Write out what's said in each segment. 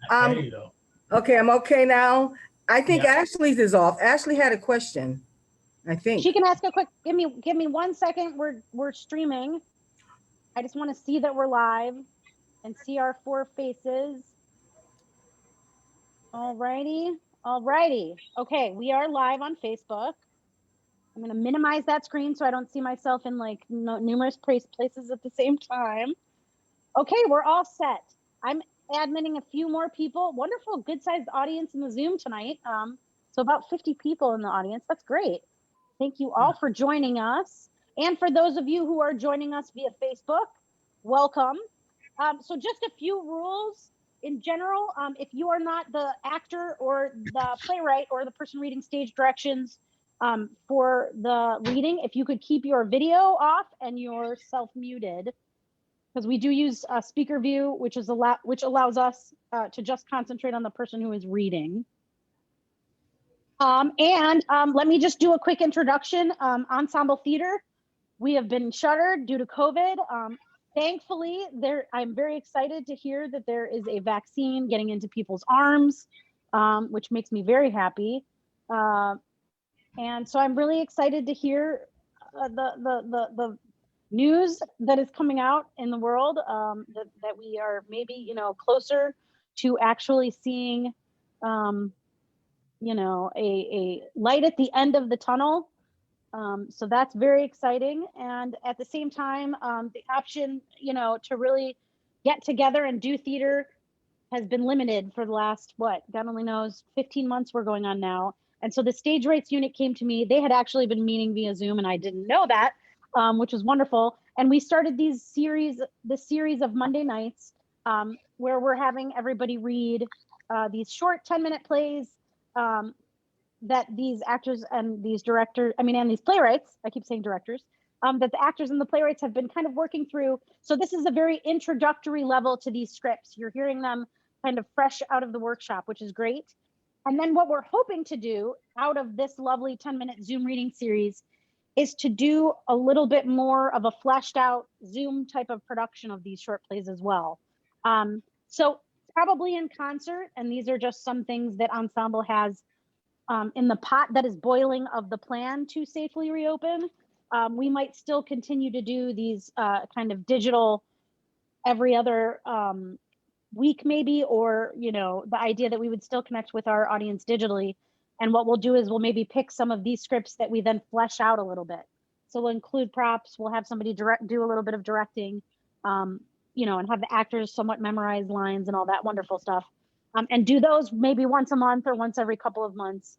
Um, There you go. okay, I'm okay now. I think Yeah. Ashley's is off. Ashley had a question, I think. She can ask a quick, give me 1 second. We're streaming. I just want to see that we're live and see our 4 faces. Alrighty. Okay, we are live on Facebook. I'm going to minimize that screen so I don't see myself in like numerous places at the same time. Okay, we're all set. I'm admitting a few more people. Wonderful, good-sized audience in the Zoom tonight. So about 50 people in the audience. That's great. Thank you all for joining us. And for those of you who are joining us via Facebook, welcome. So just a few rules in general. If you are not the actor or the playwright or the person reading stage directions for the reading, if you could keep your video off and yourself muted, because we do use speaker view, which allows us to just concentrate on the person who is reading. Let me just do a quick introduction. Ensemble Theater, we have been shuttered due to COVID. Thankfully, I'm very excited to hear that there is a vaccine getting into people's arms, which makes me very happy. And so I'm really excited to hear the news that is coming out in the world, that we are maybe, closer to actually seeing, a light at the end of the tunnel. So that's very exciting. And at the same time, the option, to really get together and do theater has been limited for the last, God only knows, 15 months we're going on now. And so the stage rights unit came to me. They had actually been meeting via Zoom and I didn't know that, which was wonderful. And we started this series of Monday nights where we're having everybody read these short 10-minute plays that these actors and these directors, and these playwrights, I keep saying directors, that the actors and the playwrights have been kind of working through. So this is a very introductory level to these scripts. You're hearing them kind of fresh out of the workshop, which is great. And then what we're hoping to do out of this lovely 10-minute Zoom reading series is to do a little bit more of a fleshed out Zoom type of production of these short plays as well. So probably in concert, and these are just some things that Ensemble has in the pot that is boiling of the plan to safely reopen. We might still continue to do these kind of digital every other week maybe, or the idea that we would still connect with our audience digitally. And what we'll do is we'll maybe pick some of these scripts that we then flesh out a little bit. So we'll include props, we'll have somebody do a little bit of directing, and have the actors somewhat memorize lines and all that wonderful stuff. And do those maybe once a month or once every couple of months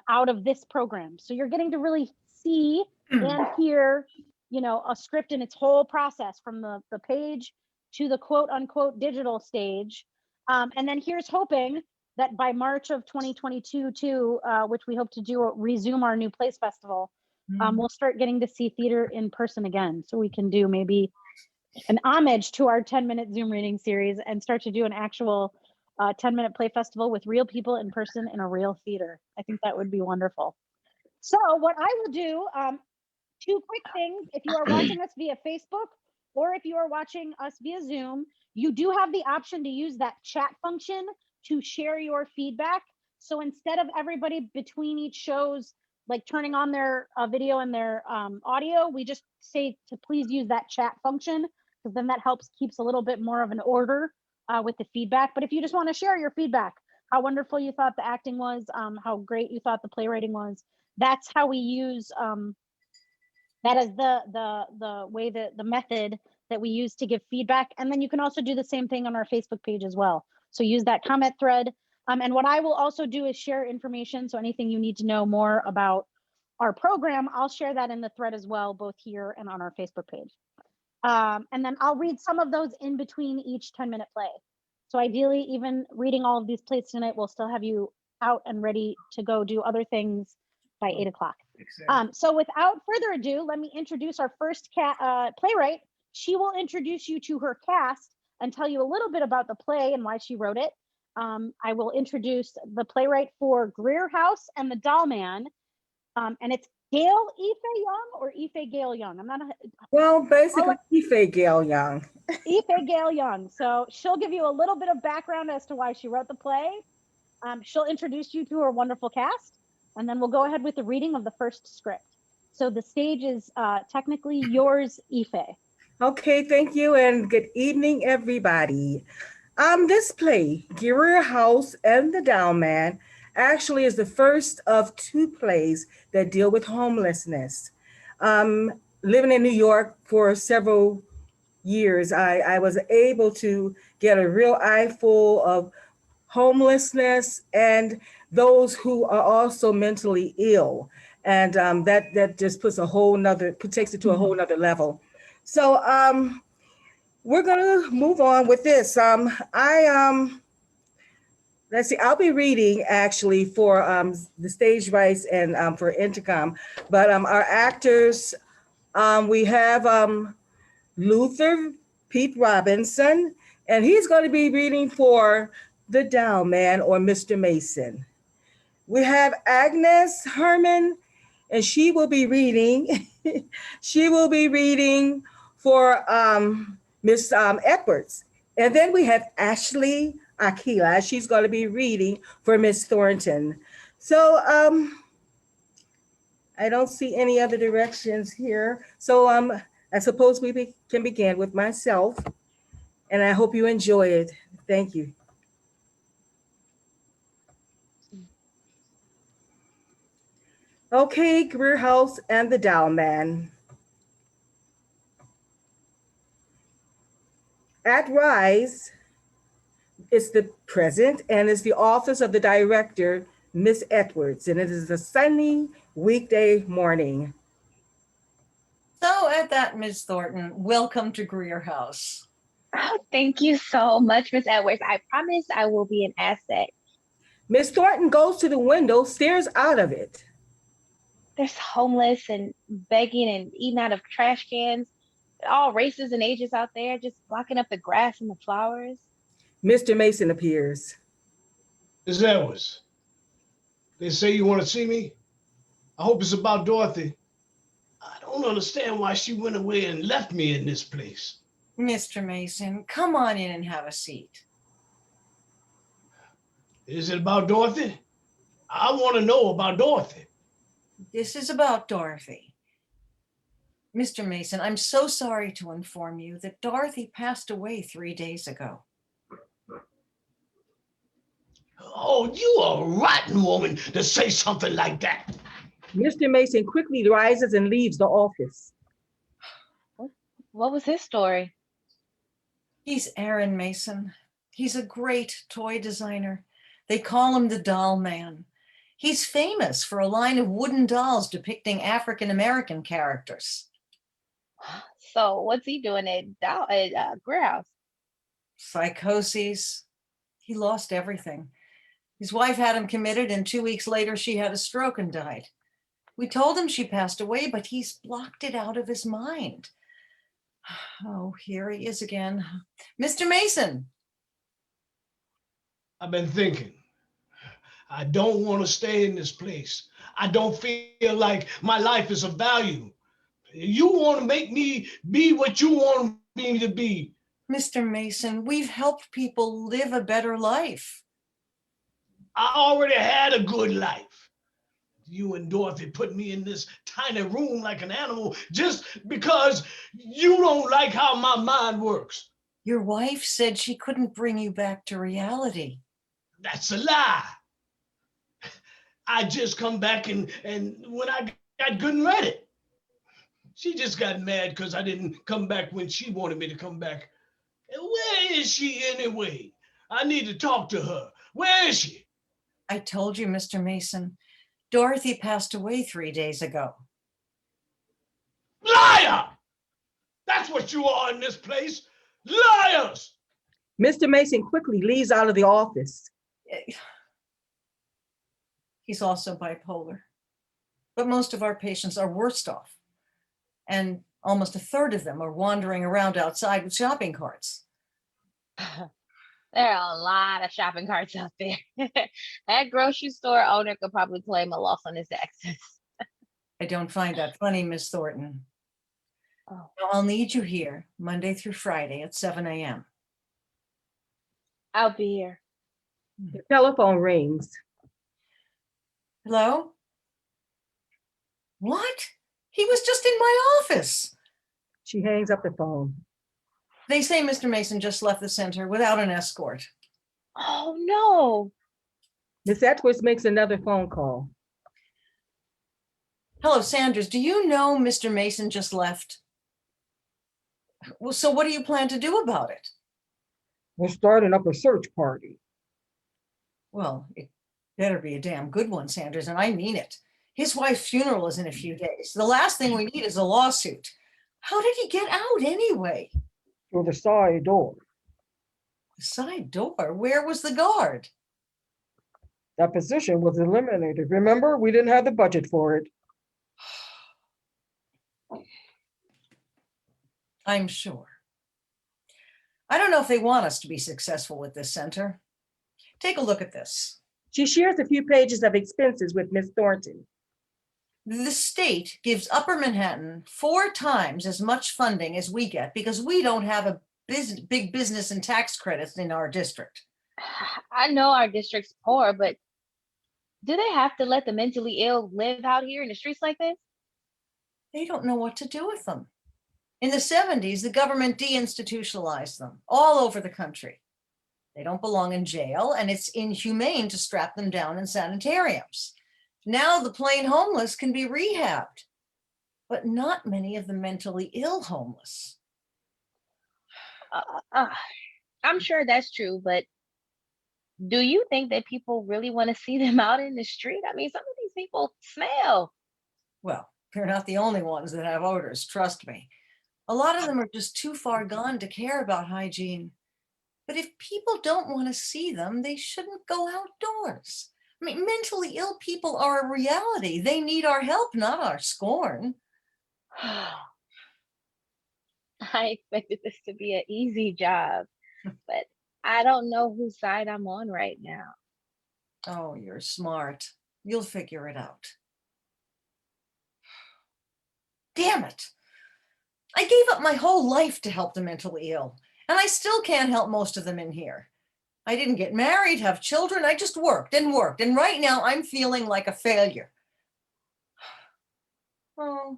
out of this program. So you're getting to really see and hear, a script in its whole process from the page to the quote unquote digital stage. And then here's hoping that by March of 2022 too, which we hope to resume our new Place Festival, we'll start getting to see theater in person again. So we can do maybe an homage to our 10-minute Zoom reading series and start to do an actual 10-minute play festival with real people in person in a real theater. I think that would be wonderful. So what I will do, 2 quick things. If you are watching us via Facebook or if you are watching us via Zoom, you do have the option to use that chat function to share your feedback. So instead of everybody between each shows, like turning on their video and their audio, we just say to please use that chat function, because then that keeps a little bit more of an order with the feedback. But if you just want to share your feedback, how wonderful you thought the acting was, how great you thought the playwriting was, that's how we use that is the way that the method that we use to give feedback. And then you can also do the same thing on our Facebook page as well. So use that comment thread. And what I will also do is share information. So anything you need to know more about our program, I'll share that in the thread as well, both here and on our Facebook page. And then I'll read some of those in between each 10-minute play. So ideally, even reading all of these plays tonight, we'll still have you out and ready to go do other things by 8 o'clock. So without further ado, let me introduce our first playwright. She will introduce you to her cast and tell you a little bit about the play and why she wrote it. I will introduce the playwright for Greer House and the Doll Man. And it's Gail Ife Young or Ife Gail Young? I'm not a, Well, basically, Ife Gail Young. Ife Gail Young. So she'll give you a little bit of background as to why she wrote the play. She'll introduce you to her wonderful cast, and then we'll go ahead with the reading of the first script. So the stage is technically yours, Ife. Okay, thank you, and good evening, everybody. This play, Guerrero House and the Down Man, actually is the first of two plays that deal with homelessness. Living in New York for several years, I was able to get a real eyeful of homelessness and those who are also mentally ill. And that just puts takes it to a whole nother level. So we're gonna move on with this. Let's see, I'll be reading actually for the stage rights and for Intercom, but our actors, we have Luther Pete Robinson, and he's going to be reading for the Dow Man or Mr. Mason. We have Agnes Herrmann, and she will be reading. She will be reading for Miss Edwards, and then we have Ashley Aquila. She's going to be reading for Miss Thornton. So I don't see any other directions here. So I suppose we can begin with myself, and I hope you enjoy it. Thank you. Okay, Career House and the Dow Man. At Rise, it's the present and it's the office of the director, Miss Edwards, and it is a sunny weekday morning. So at that, Ms. Thornton, welcome to Greer House. Oh, thank you so much, Miss Edwards. I promise I will be an asset. Miss Thornton goes to the window, stares out of it. There's homeless and begging and eating out of trash cans, all races and ages out there, just blocking up the grass and the flowers. Mr. Mason appears. Miss Edwards, they say you want to see me? I hope it's about Dorothy. I don't understand why she went away and left me in this place. Mr. Mason, come on in and have a seat. Is it about Dorothy? I want to know about Dorothy. This is about Dorothy. Mr. Mason, I'm so sorry to inform you that Dorothy passed away 3 days ago. Oh, you a rotten woman to say something like that. Mr. Mason quickly rises and leaves the office. What was his story? He's Aaron Mason. He's a great toy designer. They call him the Doll Man. He's famous for a line of wooden dolls depicting African-American characters. So what's he doing at Greer House? Psychoses. He lost everything. His wife had him committed, and 2 weeks later, she had a stroke and died. We told him she passed away, but he's blocked it out of his mind. Oh, here he is again. Mr. Mason. I've been thinking. I don't want to stay in this place. I don't feel like my life is of value. You want to make me be what you want me to be. Mr. Mason, we've helped people live a better life. I already had a good life. You and Dorothy put me in this tiny room like an animal just because you don't like how my mind works. Your wife said she couldn't bring you back to reality. That's a lie. I just come back and when I got good and ready. She just got mad because I didn't come back when she wanted me to come back. And where is she anyway? I need to talk to her. Where is she? I told you, Mr. Mason, Dorothy passed away 3 days ago. Liar! That's what you are in this place. Liars! Mr. Mason quickly leaves out of the office. He's also bipolar. But most of our patients are worse off. And almost a third of them are wandering around outside with shopping carts. There are a lot of shopping carts out there. That grocery store owner could probably claim a loss on his taxes. I don't find that funny, Miss Thornton. Oh, I'll need you here Monday through Friday at 7 a.m. I'll be here. The telephone rings. Hello? What? He was just in my office. She hangs up the phone. They say Mr. Mason just left the center without an escort. Oh no. Miss Edwards makes another phone call. Hello, Sanders. Do you know Mr. Mason just left? Well, so what do you plan to do about it? We're starting up a search party. Well, it better be a damn good one, Sanders, and I mean it. His wife's funeral is in a few days. The last thing we need is a lawsuit. How did he get out anyway? Through the side door. The side door? Where was the guard? That position was eliminated. Remember, we didn't have the budget for it. I'm sure. I don't know if they want us to be successful with this center. Take a look at this. She shares a few pages of expenses with Miss Thornton. The state gives Upper Manhattan 4 times as much funding as we get because we don't have a big business and tax credits in our district. I know our district's poor, but do they have to let the mentally ill live out here in the streets like this? They don't know what to do with them. In the 70s, the government deinstitutionalized them all over the country. They don't belong in jail, and it's inhumane to strap them down in sanitariums. Now the plain homeless can be rehabbed, but not many of the mentally ill homeless. I'm sure that's true, but do you think that people really want to see them out in the street? I mean, some of these people smell. Well, they're not the only ones that have odors, trust me. A lot of them are just too far gone to care about hygiene. But if people don't want to see them, they shouldn't go outdoors. I mean, mentally ill people are a reality. They need our help, not our scorn. I expected this to be an easy job, but I don't know whose side I'm on right now. Oh, you're smart. You'll figure it out. Damn it. I gave up my whole life to help the mentally ill, and I still can't help most of them in here. I didn't get married, have children. I just worked and worked. And right now I'm feeling like a failure. Oh,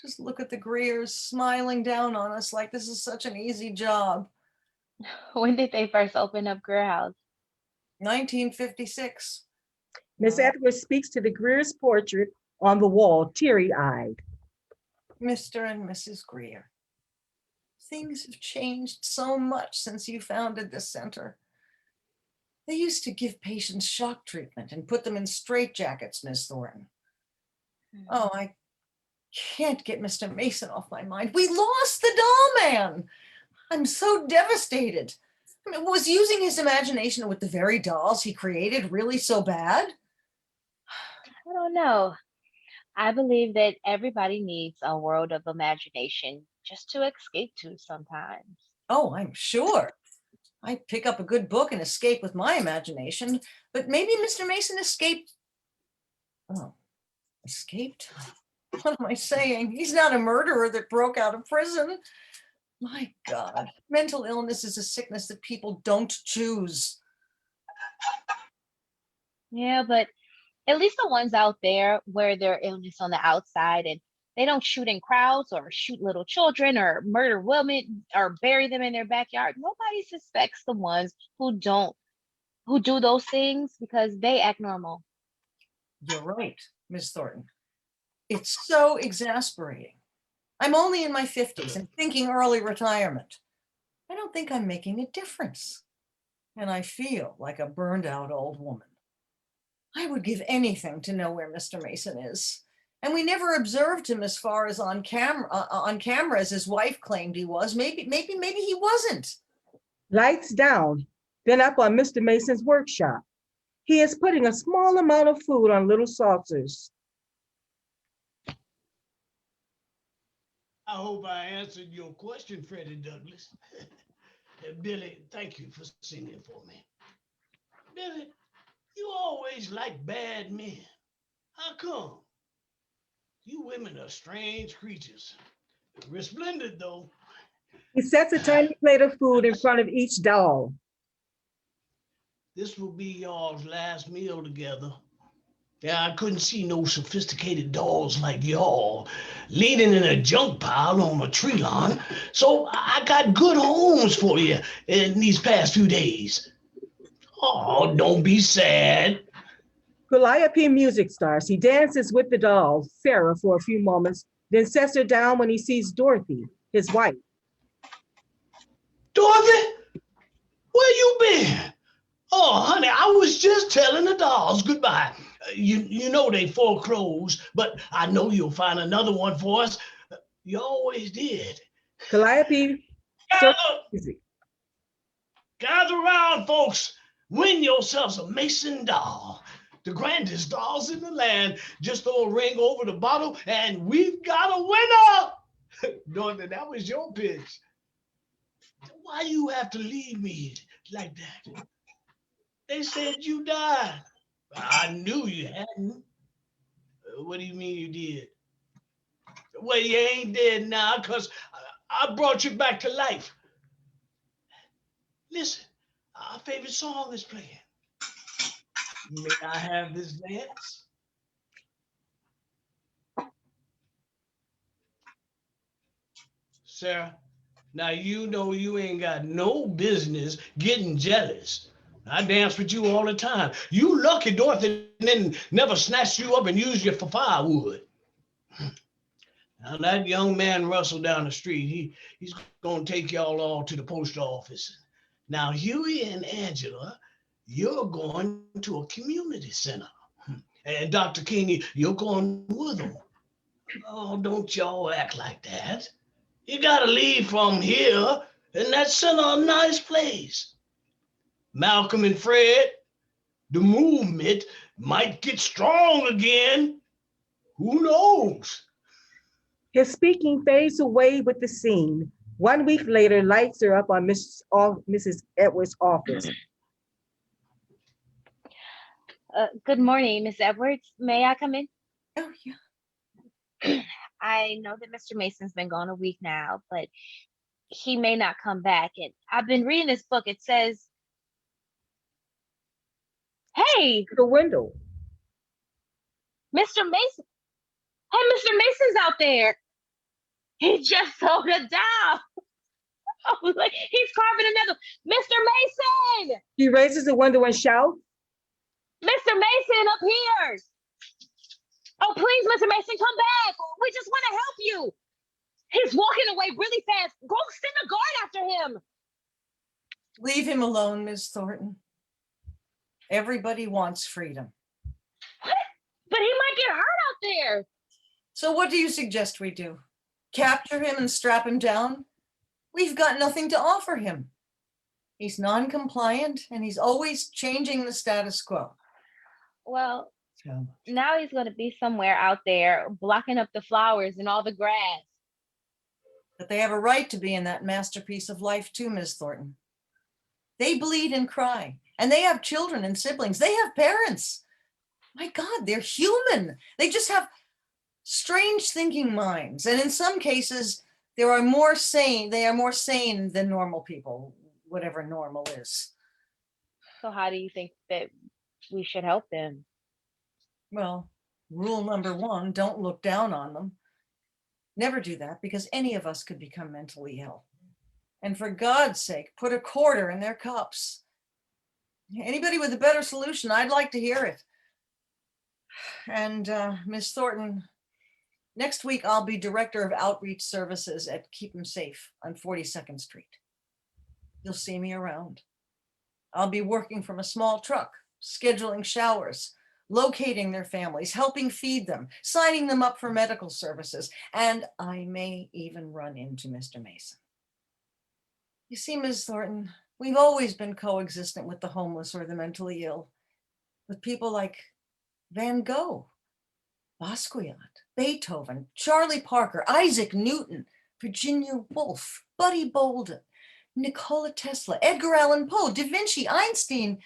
just look at the Greers smiling down on us like this is such an easy job. When did they first open up Greer House? 1956. Miss Edwards speaks to the Greer's portrait on the wall, teary-eyed. Mr. and Mrs. Greer. Things have changed so much since you founded this center. They used to give patients shock treatment and put them in straitjackets, Miss Thornton. Oh, I can't get Mr. Mason off my mind. We lost the doll man. I'm so devastated. I mean, was using his imagination with the very dolls he created really so bad? I don't know. I believe that everybody needs a world of imagination just to escape to sometimes. Oh, I'm sure. I pick up a good book and escape with my imagination, but maybe Mr. Mason escaped. Oh, escaped? What am I saying? He's not a murderer that broke out of prison. My God, mental illness is a sickness that people don't choose. Yeah, but at least the ones out there wear their illness on the outside and they don't shoot in crowds or shoot little children or murder women or bury them in their backyard. Nobody suspects the ones who do those things because they act normal. You're right, Miss Thornton. It's so exasperating. I'm only in my 50s and thinking early retirement. I don't think I'm making a difference. And I feel like a burned out old woman. I would give anything to know where Mr. Mason is. And we never observed him as far as on camera as his wife claimed he was. Maybe he wasn't. Lights down, then up on Mr. Mason's workshop. He is putting a small amount of food on little saucers. I hope I answered your question, Freddie Douglass. Billy, thank you for singing for me. Billy, you always like bad men. How come? You women are strange creatures. Resplendent, though. He sets a tiny plate of food in front of each doll. This will be y'all's last meal together. Yeah, I couldn't see no sophisticated dolls like y'all leaning in a junk pile on a tree lawn, so I got good homes for you in these past few days. Oh, don't be sad. Calliope music starts. He dances with the doll, Sarah, for a few moments, then sets her down when he sees Dorothy, his wife. Dorothy, where you been? Oh, honey, I was just telling the dolls goodbye. You know they foreclosed, but I know you'll find another one for us. You always did. Calliope Gather, starts music. gather around, folks. Win yourselves a Mason doll. The grandest dolls in the land. Just throw a ring over the bottle, and we've got a winner. Dorothy, that was your pitch. Why you have to leave me like that? They said you died. I knew you hadn't. What do you mean you did? Well, you ain't dead now because I brought you back to life. Listen, our favorite song is playing. May I have this dance? Sarah, now you know you ain't got no business getting jealous. I dance with you all the time. You lucky Dorothy didn't never snatched you up and used you for firewood. Now that young man Russell down the street, he's gonna take y'all all to the post office. Now Huey and Angela, you're going to a community center. And Dr. King, you're going with them. Oh, don't y'all act like that. You gotta leave from here, and that's center a nice place. Malcolm and Fred, the movement might get strong again. Who knows? His speaking fades away with the scene. 1 week later, lights are up on Mrs. Edwards' office. Good morning, Miss Edwards. May I come in? Oh, yeah. I know that Mr. Mason's been gone a week now, but he may not come back. And I've been reading this book. It says, hey, To the window. Mr. Mason. Hey, Mr. Mason's out there. He just sold a doll. Oh, look, he's carving another. Mr. Mason! He raises the window and shouts. Mr. Mason, up here! Oh, please, Mr. Mason, come back. We just want to help you. He's walking away really fast. Go send a guard after him. Leave him alone, Miss Thornton. Everybody wants freedom. What? But he might get hurt out there. So what do you suggest we do? Capture him and strap him down? We've got nothing to offer him. He's non-compliant and he's always changing the status quo. Well, now he's going to be somewhere out there blocking up the flowers and all the grass. But they have a right to be in that masterpiece of life too, Miss Thornton. They bleed and cry, and they have children and siblings. They have parents. My God, they're human. They just have strange thinking minds. And in some cases, they are more sane than normal people, whatever normal is. So how do you think that we should help them? Well, rule number one, don't look down on them. Never do that because any of us could become mentally ill. And for God's sake, put a quarter in their cups. Anybody with a better solution, I'd like to hear it. And Miss Thornton, next week I'll be Director of Outreach Services at Keep 'em Safe on 42nd Street. You'll see me around. I'll be working from a small truck, scheduling showers, locating their families, helping feed them, signing them up for medical services, and I may even run into Mr. Mason. You see, Ms. Thornton, we've always been coexistent with the homeless or the mentally ill, with people like Van Gogh, Basquiat, Beethoven, Charlie Parker, Isaac Newton, Virginia Woolf, Buddy Bolden, Nikola Tesla, Edgar Allan Poe, Da Vinci, Einstein,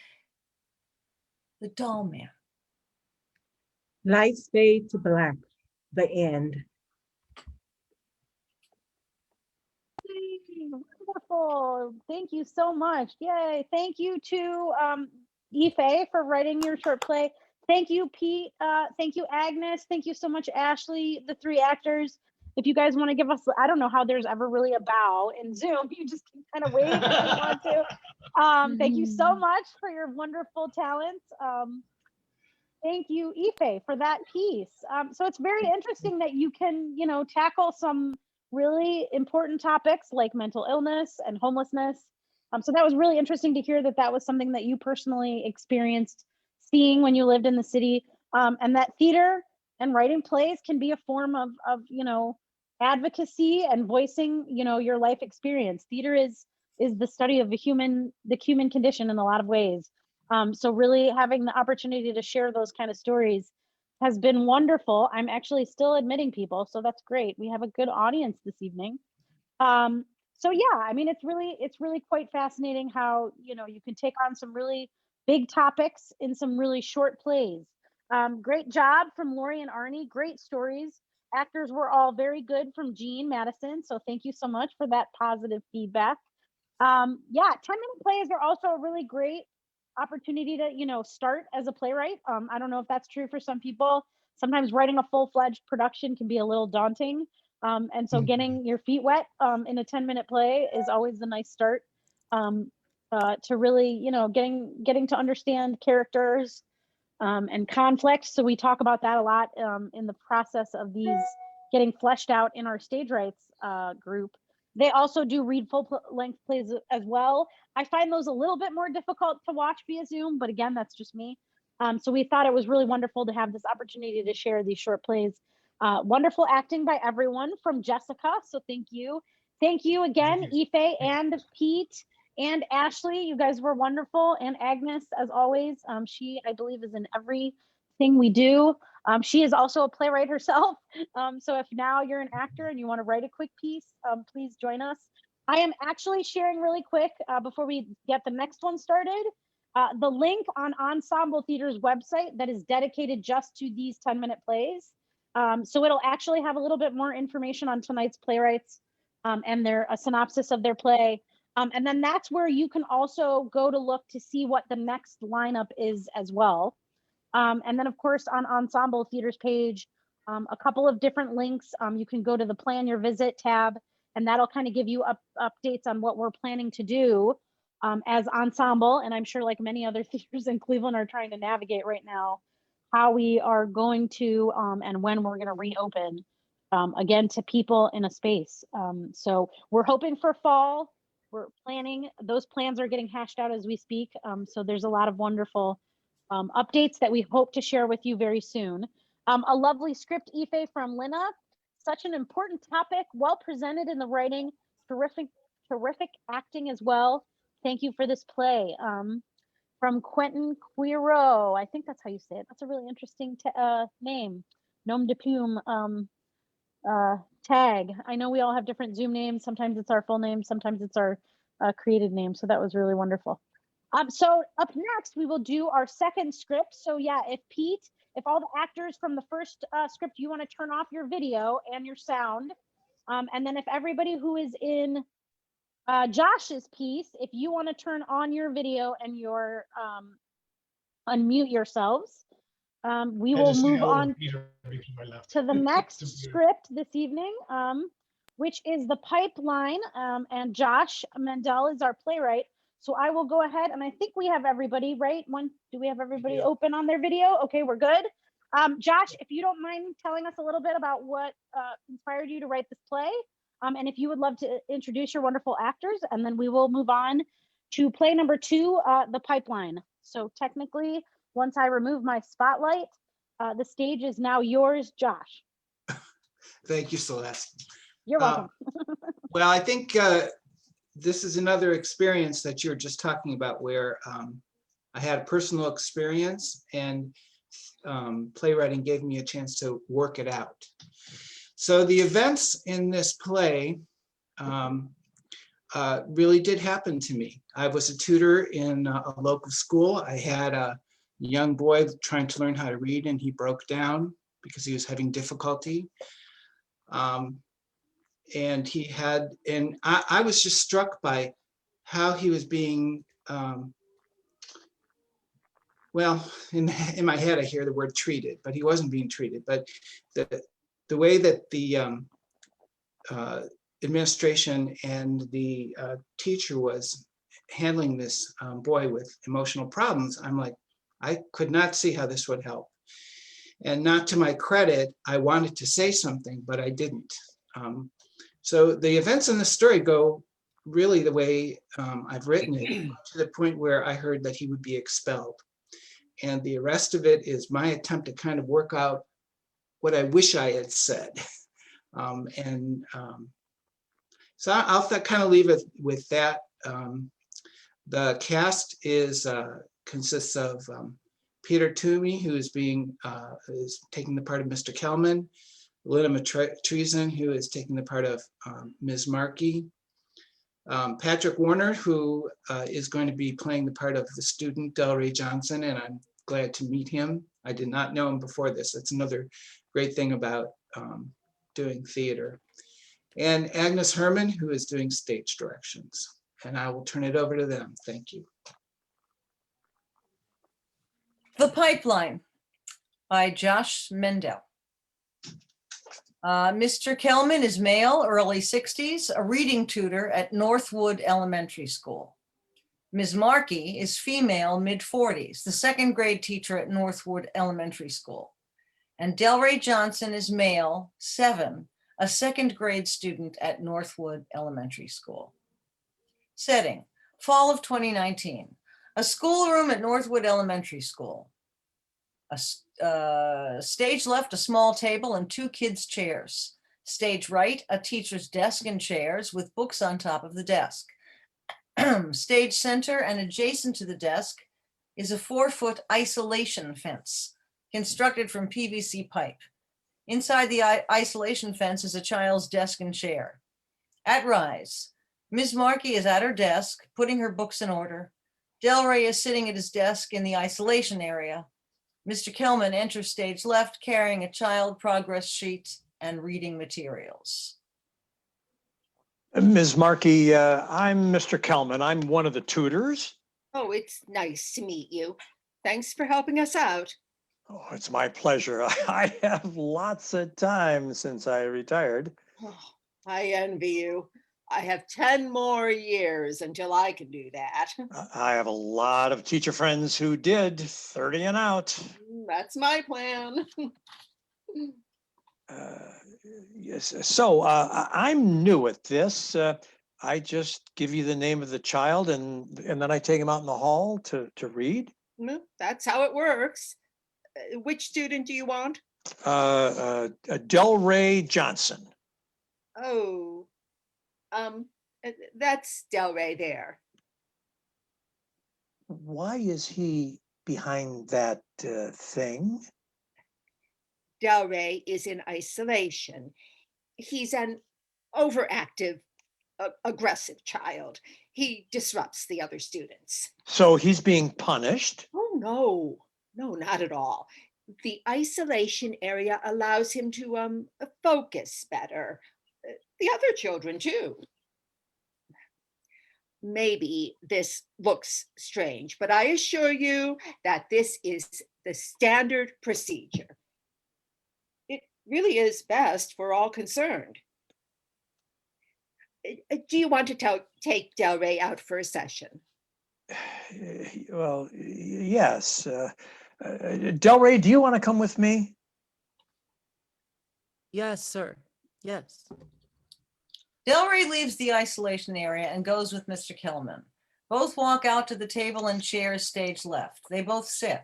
the Doll Man. Lights fade to black. the end. Wonderful. Thank you so much. Yay. Thank you to Ife for writing your short play. Thank you, Pete. Thank you, Agnes. Thank you so much, Ashley, the three actors. If you guys want to give us, I don't know how there's ever really a bow in Zoom. You just can kind of wave if you want to. Thank you so much for your wonderful talents. Thank you, Ife, for that piece. So it's very interesting that you can, you know, tackle some really important topics like mental illness and homelessness. So that was really interesting to hear that that was something that you personally experienced seeing when you lived in the city, and that theater and writing plays can be a form of you know, advocacy and voicing, you know, your life experience. Theater is the study of the human condition in a lot of ways. So really having the opportunity to share those kind of stories has been wonderful. I'm actually still admitting people, so that's great. We have a good audience this evening. So yeah, I mean, it's really quite fascinating how, you know, you can take on some really big topics in some really short plays. Great job from Lori and Arnie, great stories. Actors were all very good from Jean Madison, so thank you so much for that positive feedback. Yeah, 10-minute plays are also a really great opportunity to, you know, start as a playwright. I don't know if that's true for some people. Sometimes writing a full-fledged production can be a little daunting. And so getting your feet wet in a 10-minute play is always a nice start to really, you know, getting to understand characters and conflict. So we talk about that a lot in the process of these getting fleshed out in our stage rights group. They also do read full-length plays as well. I find those a little bit more difficult to watch via Zoom, but again, that's just me. So we thought it was really wonderful to have this opportunity to share these short plays. Wonderful acting by everyone from Jessica, so thank you. Thank you again, Ife and Pete and Ashley. You guys were wonderful, and Agnes, as always. She, I believe, is in everything we do. She is also a playwright herself. So if now you're an actor and you want to write a quick piece, please join us. I am actually sharing really quick before we get the next one started, the link on Ensemble Theater's website that is dedicated just to these 10-minute plays. So it'll actually have a little bit more information on tonight's playwrights and a synopsis of their play. And then that's where you can also go to look to see what the next lineup is as well. And then of course on Ensemble Theater's page, a couple of different links. You can go to the Plan Your Visit tab, and that'll kind of give you updates on what we're planning to do as Ensemble. And I'm sure like many other theaters in Cleveland are trying to navigate right now, how we are going to and when we're going to reopen again to people in a space. So we're hoping for fall. We're planning, those plans are getting hashed out as we speak. So there's a lot of wonderful updates that we hope to share with you very soon. A lovely script, Ife, from Lynna. Such an important topic, well presented in the writing, terrific acting as well. Thank you for this play. From Quentin Quiro, I think that's how you say it. That's a really interesting name. Nom de plume tag. I know we all have different Zoom names. Sometimes it's our full name, sometimes it's our created name. So that was really wonderful. So up next, we will do our second script. So yeah, if all the actors from the first script, you want to turn off your video and your sound. And then if everybody who is in Josh's piece, if you want to turn on your video and your unmute yourselves, we will move on to the next script this evening, which is The Pipeline. And Josh Mandel is our playwright. So I will go ahead, and I think we have everybody, right? Do we have everybody open on their video? Okay, we're good. Josh, if you don't mind telling us a little bit about what inspired you to write this play, and if you would love to introduce your wonderful actors, and then we will move on to play number 2, The Pipeline. So technically, once I remove my spotlight, the stage is now yours, Josh. Thank you, Celeste. You're welcome. Well, I think this is another experience that you're just talking about where I had a personal experience, and playwriting gave me a chance to work it out. So the events in this play really did happen to me. I was a tutor in a local school. I had a young boy trying to learn how to read, and he broke down. because he was having difficulty. And I was just struck by how he was being, well, in my head, I hear the word treated, but he wasn't being treated. But the way that the administration and the teacher was handling this boy with emotional problems, I'm like, I could not see how this would help. And not to my credit, I wanted to say something, but I didn't. So the events in the story go really the way I've written it, to the point where I heard that he would be expelled. And the rest of it is my attempt to kind of work out what I wish I had said. So I'll kind of leave it with that. The cast consists of Peter Toomey, who is taking the part of Mr. Kelman, Lynna Metrisin, who is taking the part of Ms. Markey, Patrick Warner, who is going to be playing the part of the student Delray Johnson, and I'm glad to meet him. I did not know him before this. That's another great thing about doing theater. And Agnes Herrmann, who is doing stage directions. And I will turn it over to them. Thank you. The Pipeline by Josh Mendel. Mr. Kelman is male, early 60s, a reading tutor at Northwood Elementary School. Ms. Markey is female, mid-40s, the second grade teacher at Northwood Elementary School. And Delray Johnson is male, 7, a second grade student at Northwood Elementary School. Setting, fall of 2019, a schoolroom at Northwood Elementary School. Stage left, a small table and 2 kids' chairs. Stage right, a teacher's desk and chairs with books on top of the desk. Stage center and adjacent to the desk is a 4-foot isolation fence constructed from PVC pipe. Inside the isolation fence is a child's desk and chair. At rise, Ms. Markey is at her desk, putting her books in order. Delray is sitting at his desk in the isolation area. Mr. Kelman enters stage left, carrying a child progress sheet and reading materials. Ms. Markey, I'm Mr. Kelman. I'm one of the tutors. Oh, it's nice to meet you. Thanks for helping us out. Oh, it's my pleasure. I have lots of time since I retired. Oh, I envy you. I have 10 more years until I can do that. I have a lot of teacher friends who did 30 and out. That's my plan. Yes. So I'm new at this. I just give you the name of the child and then I take him out in the hall to read. That's how it works. Which student do you want? Delray Johnson. Oh, that's Delray there. Why is he behind that thing? Delray is in isolation. He's an overactive, aggressive child. He disrupts the other students. So he's being punished? Oh, no, not at all. The isolation area allows him to focus better. The other children too. Maybe this looks strange, but I assure you that this is the standard procedure. It really is best for all concerned. Do you want to take Delray out for a session? Well, yes. Delray, do you want to come with me? Yes, sir. Yes. Delray leaves the isolation area and goes with Mr. Kelman. Both walk out to the table and chairs stage left. They both sit.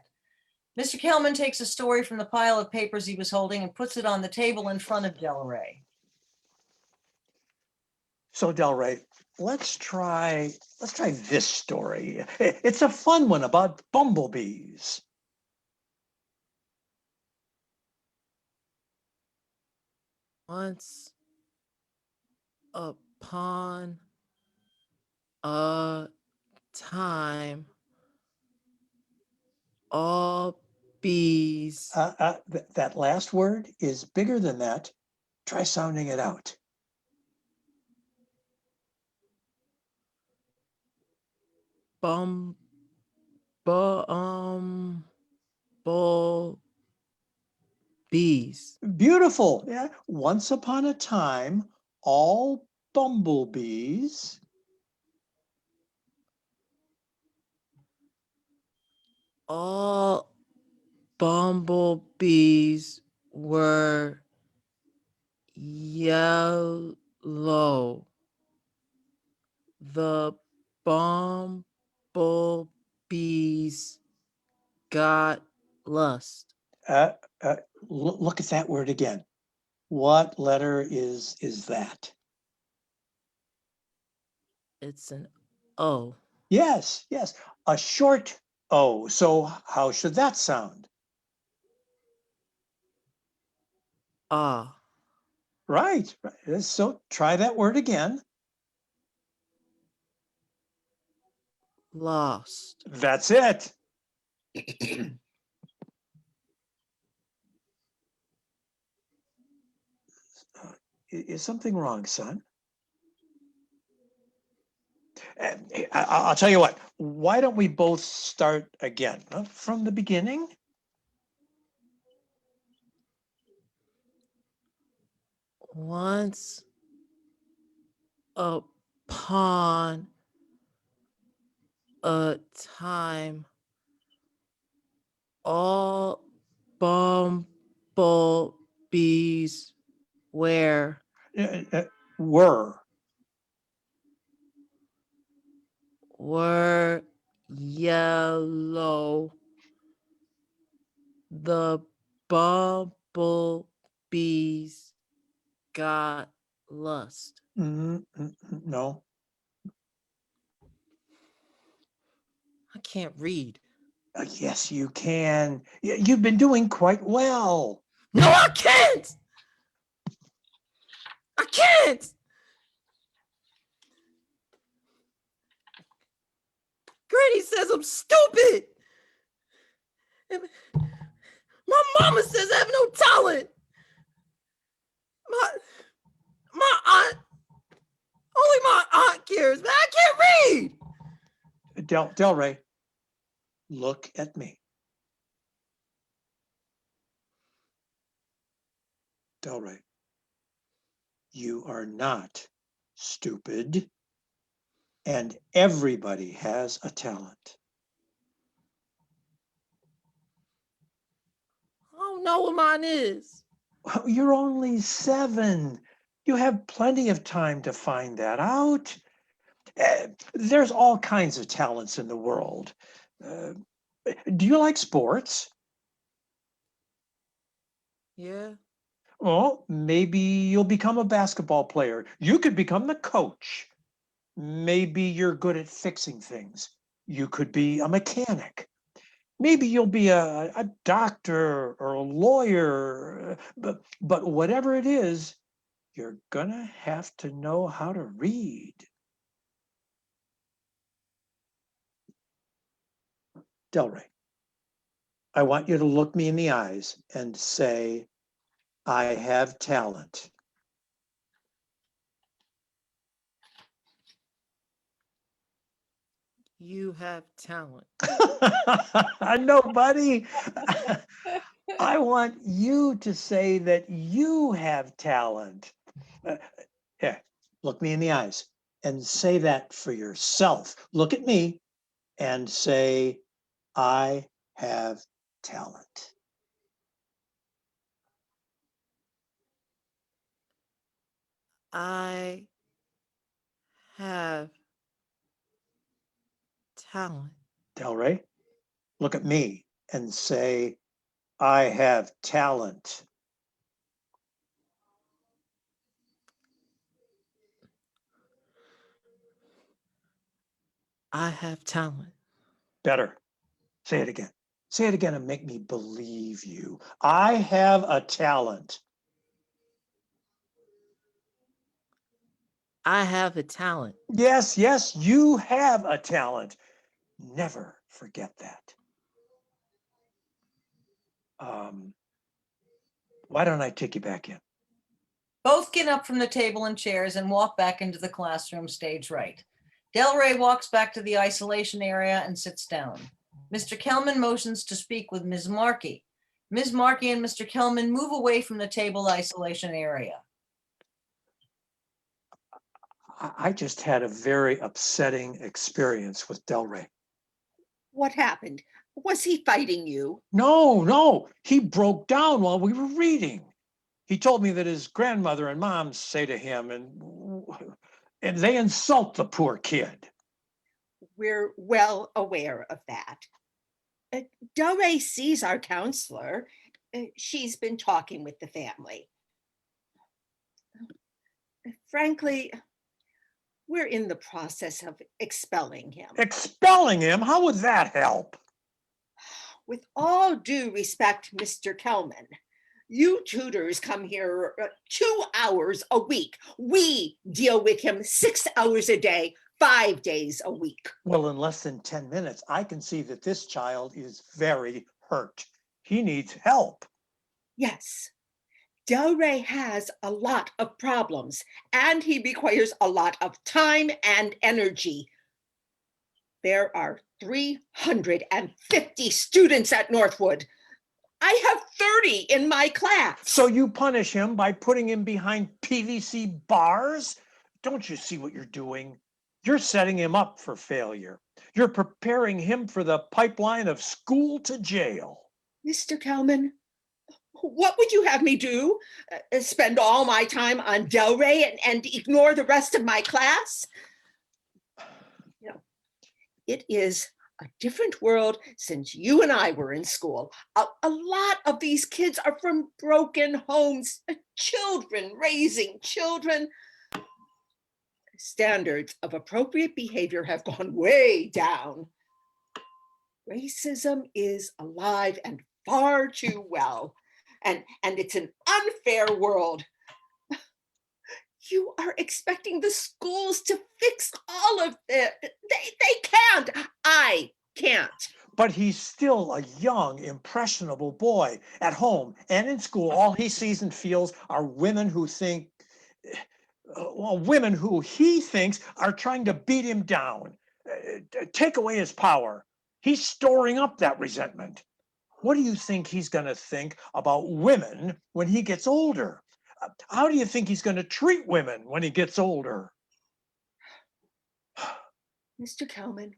Mr. Kelman takes a story from the pile of papers he was holding and puts it on the table in front of Delray. So Delray, let's try this story. It's a fun one about bumblebees. Once upon a time, all bees. That last word is bigger than that. Try sounding it out. Bum, bull, bees. Beautiful. Yeah. Once upon a time, all bumblebees. All bumblebees were yellow. The bumblebees got lost. Uh, Look at that word again. What letter is that? It's an O. Yes, yes, a short O. So how should that sound? Ah, Right, right. So try that word again. lost. That's it. Is something wrong, son? I'll tell you what, why don't we both start again from the beginning? Once upon a time, all bumblebees were Were. were yellow. The bumblebees got lost. No. I can't read. Yes, you can. You've been doing quite well. No, I can't. I can't. Granny says I'm stupid. And my mama says I have no talent. My aunt, only my aunt cares, but I can't read. Delray, look at me. Delray, you are not stupid, and everybody has a talent. I don't know what mine is. You're only 7. You have plenty of time to find that out. There's all kinds of talents in the world. Do you like sports? Yeah. Well, maybe you'll become a basketball player. You could become the coach. Maybe you're good at fixing things. You could be a mechanic. Maybe you'll be a doctor or a lawyer. But whatever it is, you're gonna have to know how to read. Delray, I want you to look me in the eyes and say, I have talent. You have talent. No, buddy. I want you to say that you have talent. Here, look me in the eyes and say that for yourself. Look at me and say, I have talent. I have talent. Delray, look at me and say, I have talent. I have talent. Better. Say it again. Say it again and make me believe you. I have a talent. I have a talent. Yes, yes, you have a talent. Never forget that. Why don't I take you back in? Both get up from the table and chairs and walk back into the classroom stage right. Del Rey walks back to the isolation area and sits down. Mr. Kelman motions to speak with Ms. Markey. Ms. Markey and Mr. Kelman move away from the table isolation area. I just had a very upsetting experience with Del Rey. What happened? Was he fighting you? No, he broke down while we were reading. He told me that his grandmother and mom say to him, and they insult the poor kid. We're well aware of that. Del Rey sees our counselor. She's been talking with the family. Frankly, we're in the process of expelling him. Expelling him? How would that help? With all due respect, Mr. Kelman, you tutors come here 2 hours a week. We deal with him 6 hours a day, 5 days a week. Well, in less than 10 minutes, I can see that this child is very hurt. He needs help. Yes, Del Rey has a lot of problems, and he requires a lot of time and energy. There are 350 students at Northwood. I have 30 in my class. So you punish him by putting him behind PVC bars? Don't you see what you're doing? You're setting him up for failure. You're preparing him for the pipeline of school to jail. Mr. Kelman, what would you have me do? Spend all my time on Del Rey and ignore the rest of my class? You know, it is a different world since you and I were in school. A lot of these kids are from broken homes, children raising children. Standards of appropriate behavior have gone way down. Racism is alive and far too well. And it's an unfair world. You are expecting the schools to fix all of it. They can't. I can't. But he's still a young, impressionable boy. At home and in school, all he sees and feels are women who think, women who he thinks are trying to beat him down, take away his power. He's storing up that resentment. What do you think he's going to think about women when he gets older? How do you think he's going to treat women when he gets older? Mr. Kelman,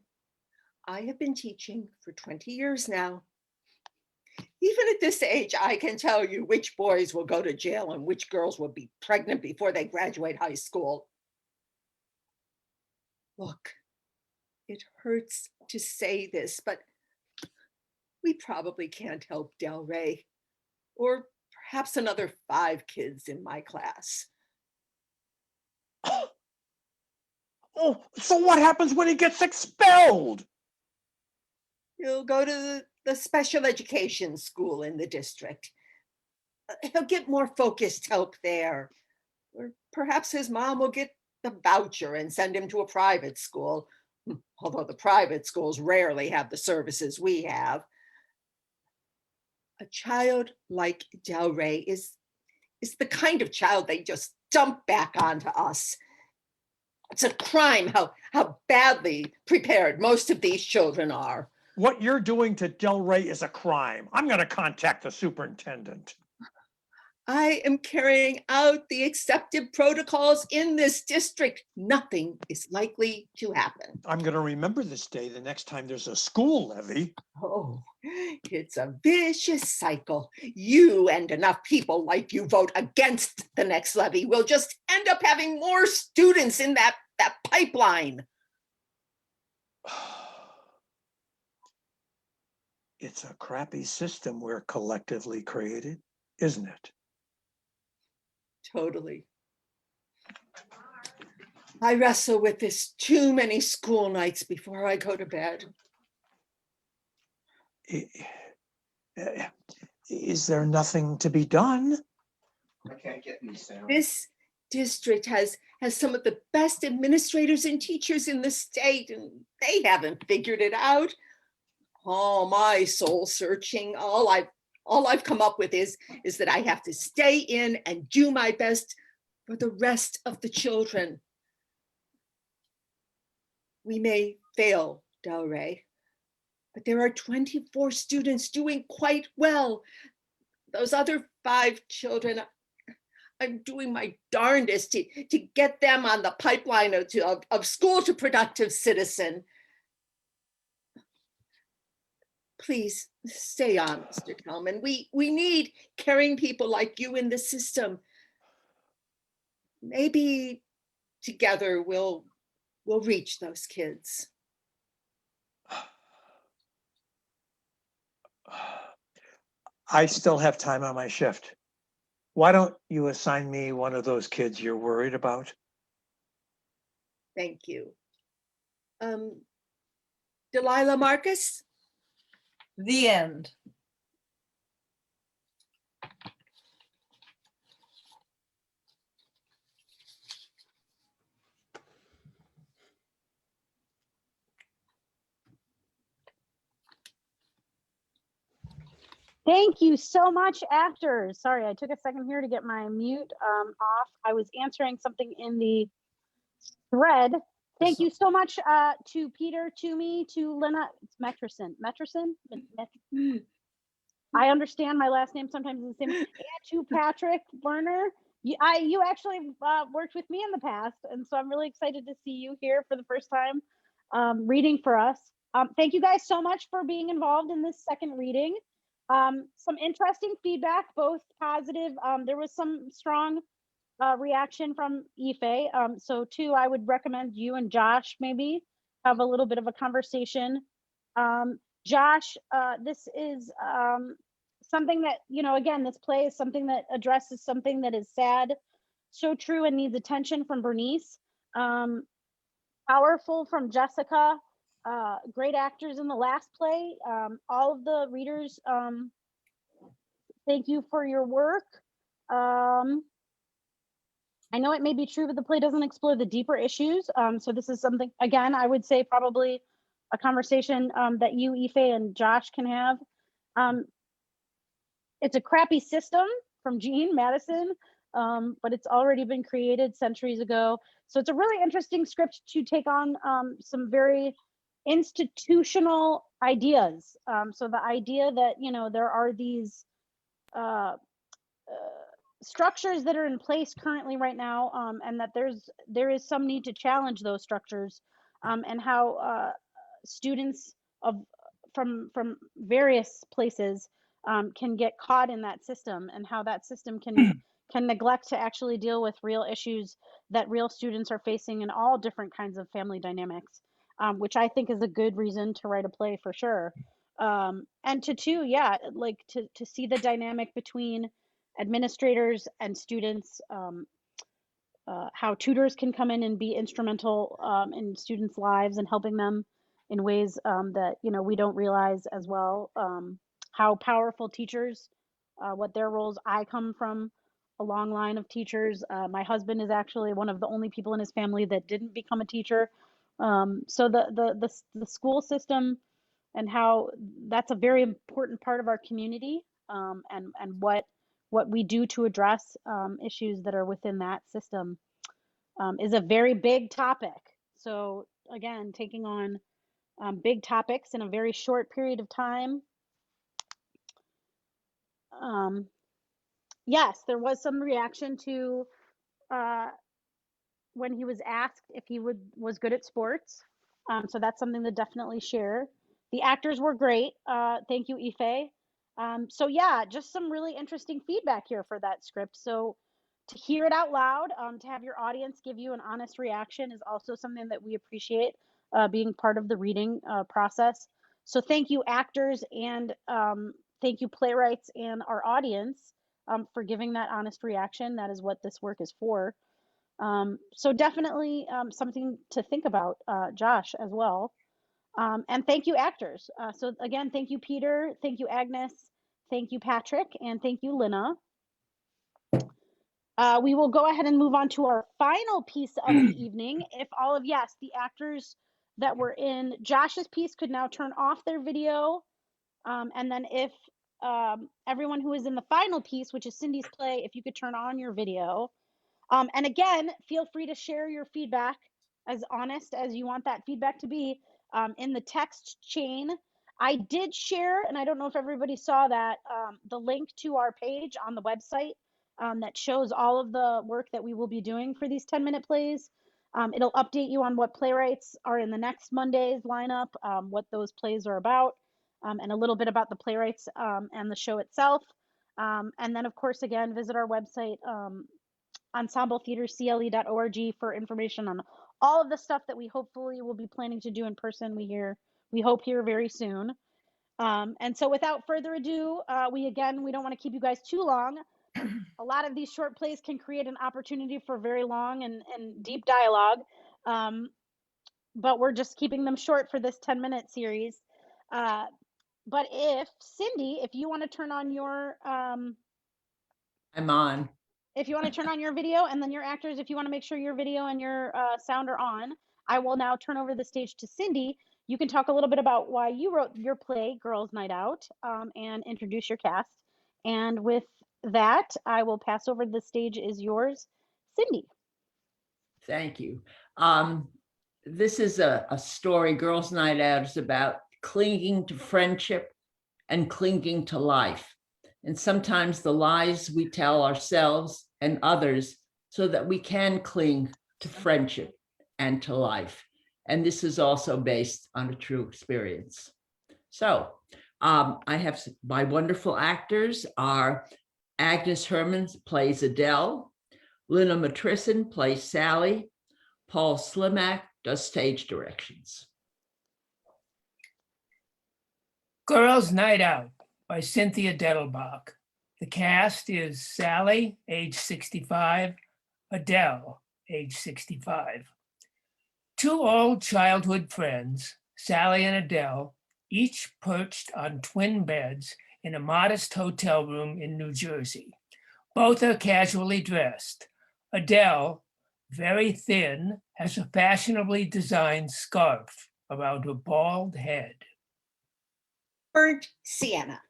I have been teaching for 20 years now. Even at this age, I can tell you which boys will go to jail and which girls will be pregnant before they graduate high school. Look, it hurts to say this, but we probably can't help Del Rey, or perhaps another 5 kids in my class. Oh, so what happens when he gets expelled? He'll go to the special education school in the district. He'll get more focused help there. Or perhaps his mom will get the voucher and send him to a private school, although the private schools rarely have the services we have. A child like Del Rey is the kind of child they just dump back onto us. It's a crime how badly prepared most of these children are. What you're doing to Del Rey is a crime. I'm going to contact the superintendent. I am carrying out the accepted protocols in this district. Nothing is likely to happen. I'm going to remember this day the next time there's a school levy. Oh, it's a vicious cycle. You and enough people like you vote against the next levy. We'll just end up having more students in that pipeline. It's a crappy system we're collectively created, isn't it? Totally. I wrestle with this too many school nights before I go to bed. Is there nothing to be done? I can't get any sound. This district has some of the best administrators and teachers in the state, and they haven't figured it out. All my soul searching, all I've All I've come up with is that I have to stay in and do my best for the rest of the children. We may fail, Del Rey, but there are 24 students doing quite well. Those other 5 children, I'm doing my darndest to get them on the pipeline of school to productive citizen. Please stay on, Mr. Kelman. We need caring people like you in the system. Maybe together we'll reach those kids. I still have time on my shift. Why don't you assign me one of those kids you're worried about? Thank you. Delilah Marcus? The end. Thank you so much, actors. Sorry, I took a second here to get my mute off. I was answering something in the thread. Thank you so much to Peter, to me, to Lynna Metrisin. I understand my last name sometimes is the same. And to Patrick Werner. You actually worked with me in the past, and so I'm really excited to see you here for the first time reading for us. Thank you guys so much for being involved in this second reading. Some interesting feedback, both positive. There was some strong reaction from Ife. So too, I would recommend you and Josh maybe have a little bit of a conversation. Josh, this is something that, again, this play is something that addresses something that is sad, so true, and needs attention from Bernice. Powerful from Jessica. Great actors in the last play. All of the readers, thank you for your work. I know it may be true, but the play doesn't explore the deeper issues. So this is something, again, I would say probably a conversation that you, Ife, and Josh can have. It's a crappy system from Gene Madison, but it's already been created centuries ago. So it's a really interesting script to take on some very institutional ideas. So the idea that, there are these structures that are in place currently right now, and that there is some need to challenge those structures, and how students from various places can get caught in that system, and how that system can neglect to actually deal with real issues that real students are facing in all different kinds of family dynamics, which I think is a good reason to write a play for sure. And to see the dynamic between administrators and students, how tutors can come in and be instrumental in students' lives and helping them in ways that we don't realize as well. How powerful teachers, what their roles. I come from a long line of teachers. My husband is actually one of the only people in his family that didn't become a teacher. So the school system, and how that's a very important part of our community, and what we do to address issues that are within that system, is a very big topic. So again, taking on big topics in a very short period of time. Yes, there was some reaction to when he was asked if he was good at sports. So that's something to definitely share. The actors were great. Thank you, Ife. So yeah, just some really interesting feedback here for that script. So to hear it out loud, to have your audience give you an honest reaction is also something that we appreciate, being part of the reading process. So thank you, actors, and thank you, playwrights, and our audience, for giving that honest reaction. That is what this work is for. So definitely something to think about, Josh, as well. And thank you, actors. So again, thank you, Peter. Thank you, Agnes. Thank you, Patrick. And thank you, Lynna. We will go ahead and move on to our final piece of the evening. If all of, yes, the actors that were in Josh's piece could now turn off their video. And then if everyone who is in the final piece, which is Cindy's play, if you could turn on your video. And again, feel free to share your feedback, as honest as you want that feedback to be, in the text chain. I did share, and I don't know if everybody saw that, the link to our page on the website that shows all of the work that we will be doing for these 10-minute plays. It'll update you on what playwrights are in the next Monday's lineup, what those plays are about, and a little bit about the playwrights and the show itself. And then, of course, again, visit our website, ensembletheatercle.org, for information on all of the stuff that we hopefully will be planning to do in person. We hope here very soon. And so without further ado, we don't want to keep you guys too long. A lot of these short plays can create an opportunity for very long and deep dialogue. But we're just keeping them short for this 10-minute series. But Cindy, if you want to turn on your I'm on. if you want to turn on your video, and then your actors, if you want to make sure your video and your sound are on, I will now turn over the stage to Cindy. You can talk a little bit about why you wrote your play, Girls Night Out, and introduce your cast. And with that, I will pass over. The stage is yours, Cindy. Thank you. This is a story, Girls Night Out, is about clinging to friendship and clinging to life. And sometimes the lies we tell ourselves and others so that we can cling to friendship and to life. And this is also based on a true experience. So I have my wonderful actors are Agnes Herrmann plays Adele, Lynna Metrisin plays Sally, Paul Slimak does stage directions. Girls Night Out by Cynthia Dettelbach. The cast is Sally, age 65, Adele, age 65. Two old childhood friends, Sally and Adele, each perched on twin beds in a modest hotel room in New Jersey. Both are casually dressed. Adele, very thin, has a fashionably designed scarf around her bald head. Burnt sienna.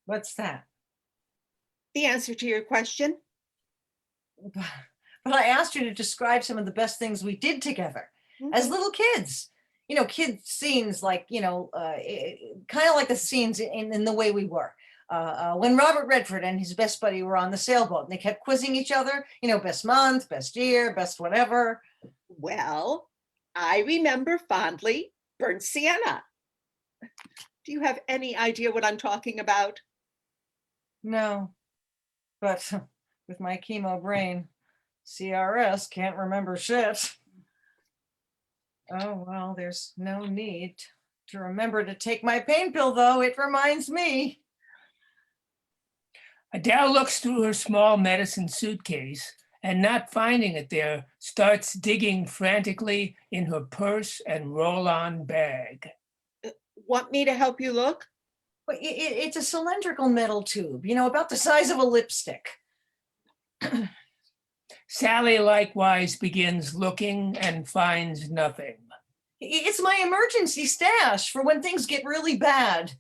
What's that? The answer to your question. But I asked you to describe some of the best things we did together as little kids. You know, kid scenes like, kind of like the scenes in the way we were. When Robert Redford and his best buddy were on the sailboat and they kept quizzing each other, best month, best year, best whatever. Well, I remember fondly burnt sienna. Do you have any idea what I'm talking about? No, but with my chemo brain, CRS can't remember shit. Oh, well, there's no need to remember to take my pain pill, though. It reminds me. Adele looks through her small medicine suitcase and, not finding it there, starts digging frantically in her purse and roll-on bag. Want me to help you look? It's a cylindrical metal tube, about the size of a lipstick. Sally likewise begins looking and finds nothing. It's my emergency stash for when things get really bad.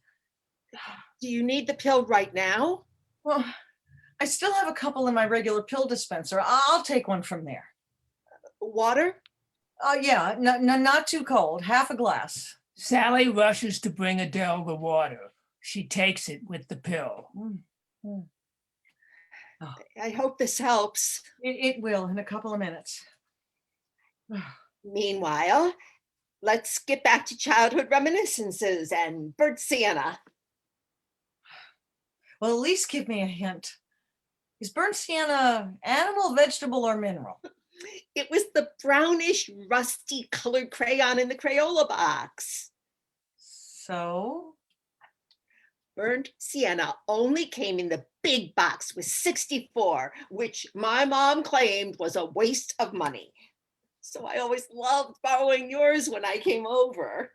Do you need the pill right now? Well, I still have a couple in my regular pill dispenser. I'll take one from there. Water? Yeah, not too cold, half a glass. Sally rushes to bring Adele the water. She takes it with the pill. Oh. I hope this helps. It will in a couple of minutes. Meanwhile, let's get back to childhood reminiscences and burnt sienna. Well, at least give me a hint. Is burnt sienna animal, vegetable, or mineral? It was the brownish, rusty colored crayon in the Crayola box. So? Burnt sienna only came in the big box with 64, which my mom claimed was a waste of money. So I always loved borrowing yours when I came over.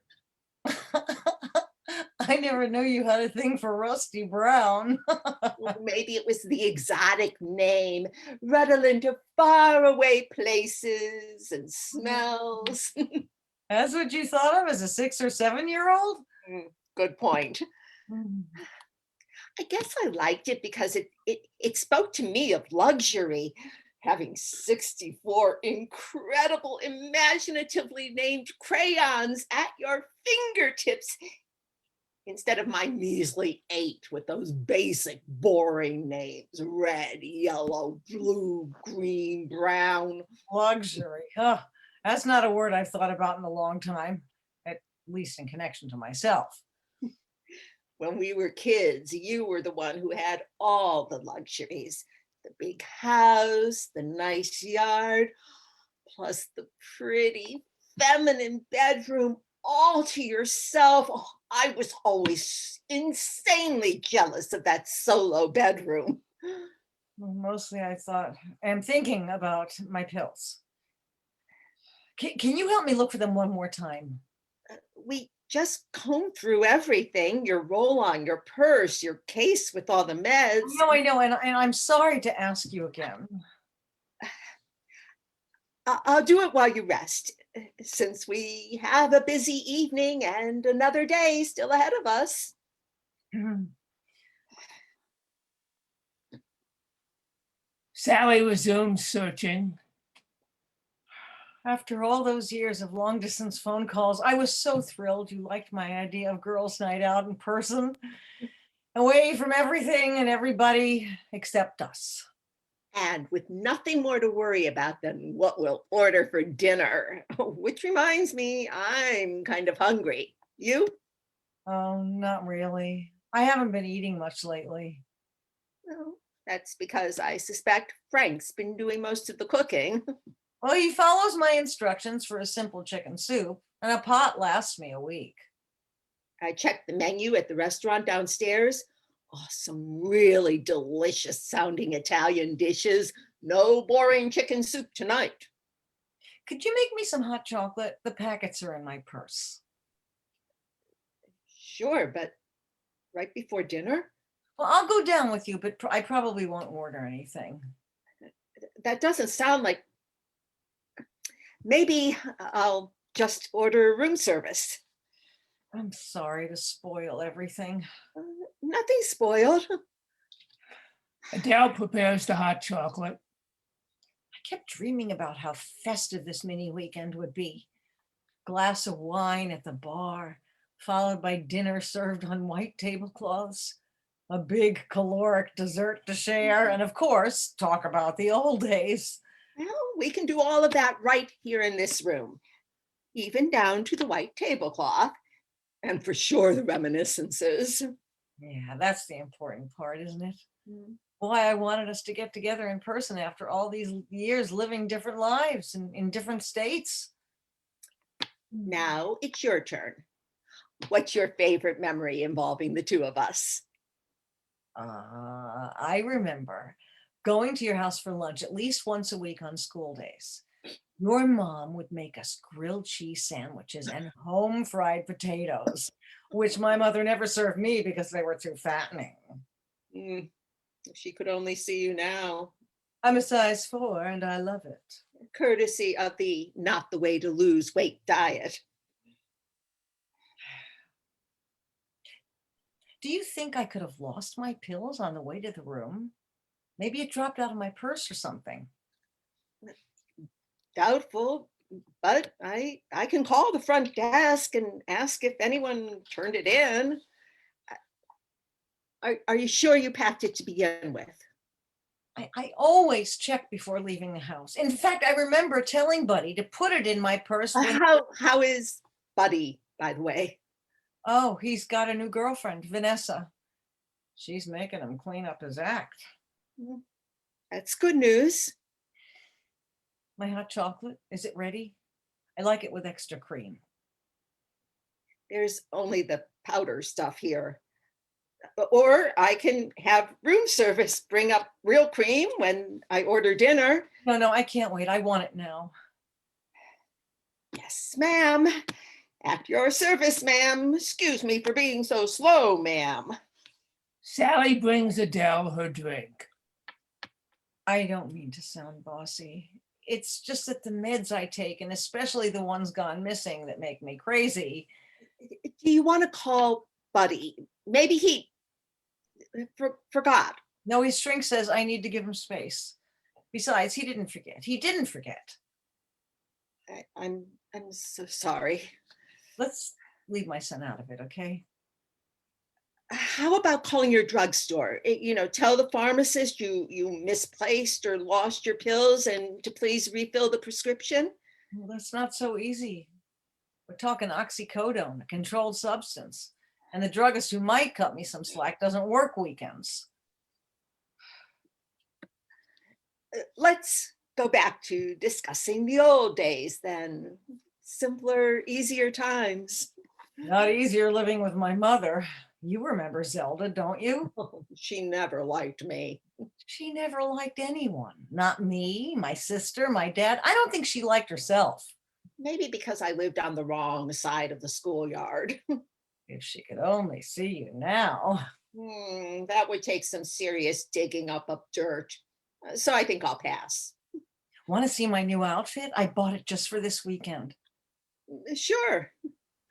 I never knew you had a thing for rusty brown. Well, maybe it was the exotic name, redolent of faraway places and smells. That's what you thought of as a 6 or 7 year old? Good point. I guess I liked it because it spoke to me of luxury. Having 64 incredible, imaginatively named crayons at your fingertips instead of my measly 8 with those basic, boring names: red, yellow, blue, green, brown. Luxury. Huh. That's not a word I've thought about in a long time, at least in connection to myself. When we were kids, you were the one who had all the luxuries: the big house, the nice yard, plus the pretty feminine bedroom all to yourself. Oh, I was always insanely jealous of that solo bedroom. Well, mostly I'm thinking about my pills. Can you help me look for them one more time? We just combed through everything: your roll-on, your purse, your case with all the meds. No, I know, and I'm sorry to ask you again. I'll do it while you rest, since we have a busy evening and another day still ahead of us. Sally resumed searching. After all those years of long distance phone calls, I was so thrilled you liked my idea of girls' night out in person, away from everything and everybody except us. And with nothing more to worry about than what we'll order for dinner. Which reminds me, I'm kind of hungry. You? Oh, not really. I haven't been eating much lately. Well, that's because I suspect Frank's been doing most of the cooking. Well, he follows my instructions for a simple chicken soup, and a pot lasts me a week. I checked the menu at the restaurant downstairs. Oh, some really delicious sounding Italian dishes. No boring chicken soup tonight. Could you make me some hot chocolate? The packets are in my purse. Sure, but right before dinner? Well, I'll go down with you, but I probably won't order anything. That doesn't sound like... Maybe I'll just order room service. I'm sorry to spoil everything. Nothing spoiled. Adele prepares the hot chocolate. I kept dreaming about how festive this mini weekend would be. Glass of wine at the bar, followed by dinner served on white tablecloths, a big caloric dessert to share, and of course, talk about the old days. Well, we can do all of that right here in this room, even down to the white tablecloth, and for sure the reminiscences. Yeah, that's the important part, isn't it? Why I wanted us to get together in person after all these years living different lives in different states. Now it's your turn. What's your favorite memory involving the two of us? I remember going to your house for lunch at least once a week on school days. Your mom would make us grilled cheese sandwiches and home fried potatoes, which my mother never served me because they were too fattening. If she could only see you now. I'm a size 4 and I love it. Courtesy of the not the way to lose weight diet. Do you think I could have lost my pills on the way to the room? Maybe it dropped out of my purse or something. Doubtful, but I can call the front desk and ask if anyone turned it in. Are you sure you packed it to begin with? I always check before leaving the house. In fact, I remember telling Buddy to put it in my purse. How is Buddy, by the way? Oh, he's got a new girlfriend, Vanessa. She's making him clean up his act. That's good news. My hot chocolate, is it ready? I like it with extra cream. There's only the powder stuff here. Or I can have room service bring up real cream when I order dinner. No, I can't wait. I want it now. Yes, ma'am. At your service, ma'am. Excuse me for being so slow, ma'am. Sally brings Adele her drink. I don't mean to sound bossy. It's just that the meds I take, and especially the ones gone missing that make me crazy. Do you want to call Buddy? Maybe he... Forgot. No, his shrink says I need to give him space. Besides, he didn't forget. He didn't forget. I'm so sorry. Let's leave my son out of it, okay? How about calling your drugstore? Tell the pharmacist you misplaced or lost your pills and to please refill the prescription. Well, that's not so easy. We're talking oxycodone, a controlled substance. And the druggist who might cut me some slack doesn't work weekends. Let's go back to discussing the old days then. Simpler, easier times. Not easier living with my mother. You remember Zelda, don't you? She never liked me. She never liked anyone. Not me, my sister, my dad. I don't think she liked herself. Maybe because I lived on the wrong side of the schoolyard. If she could only see you now. That would take some serious digging up of dirt. So I think I'll pass. Want to see my new outfit? I bought it just for this weekend. Sure.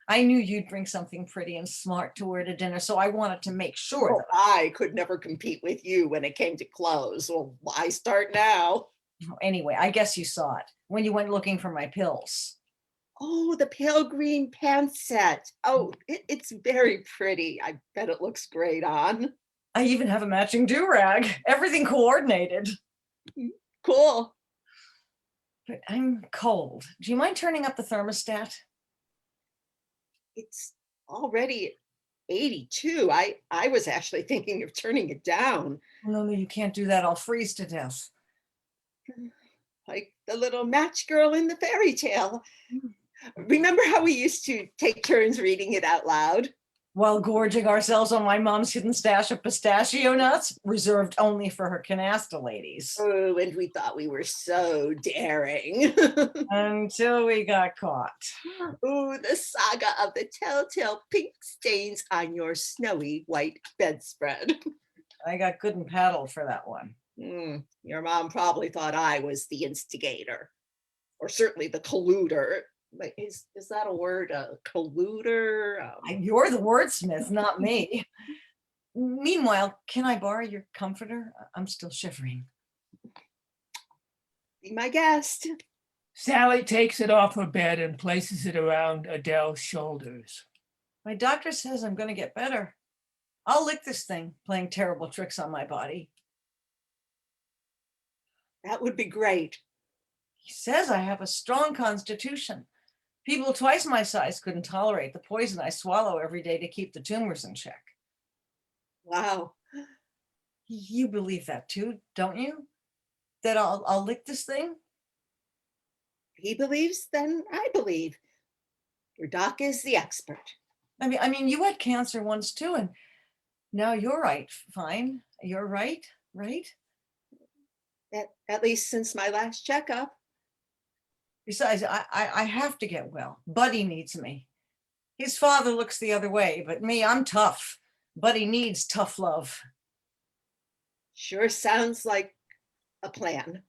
I knew you'd bring something pretty and smart to wear to dinner, so I wanted to make sure Well, that I could never compete with you when it came to clothes. Well, why start now? Anyway, I guess you saw it when you went looking for my pills. Oh, the pale green pants set. Oh, it's very pretty. I bet it looks great on. I even have a matching do-rag. Everything coordinated. Cool. But I'm cold. Do you mind turning up the thermostat? It's already 82. I was actually thinking of turning it down. No, you can't do that. I'll freeze to death. Like the little match girl in the fairy tale. Remember how we used to take turns reading it out loud? While gorging ourselves on my mom's hidden stash of pistachio nuts, reserved only for her canasta ladies. Oh, and we thought we were so daring. Until we got caught. Oh, the saga of the telltale pink stains on your snowy white bedspread. I got good and paddled for that one. Your mom probably thought I was the instigator, or certainly the colluder. Like, is that a word? A colluder? You're the wordsmith, not me. Meanwhile, can I borrow your comforter? I'm still shivering. Be my guest. Sally takes it off her bed and places it around Adele's shoulders. My doctor says I'm going to get better. I'll lick this thing, playing terrible tricks on my body. That would be great. He says I have a strong constitution. People twice my size couldn't tolerate the poison I swallow every day to keep the tumors in check. Wow. You believe that too, don't you? That I'll lick this thing? He believes, then I believe. Your doc is the expert. I mean, you had cancer once too, and now you're right. Fine. You're right, right? At least since my last checkup. Besides, I have to get well. Buddy needs me. His father looks the other way, but me, I'm tough. Buddy needs tough love. Sure sounds like a plan.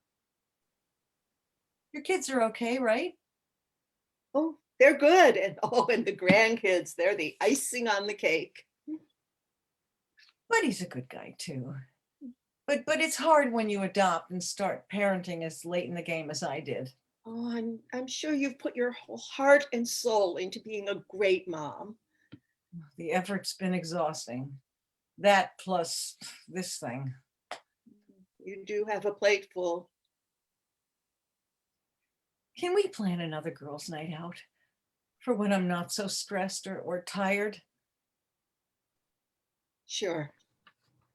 Your kids are okay, right? Oh, they're good. And the grandkids, they're the icing on the cake. Buddy's a good guy too. But it's hard when you adopt and start parenting as late in the game as I did. Oh, I'm sure you've put your whole heart and soul into being a great mom. The effort's been exhausting. That plus this thing. You do have a plate full. Can we plan another girls' night out for when I'm not so stressed or tired? Sure.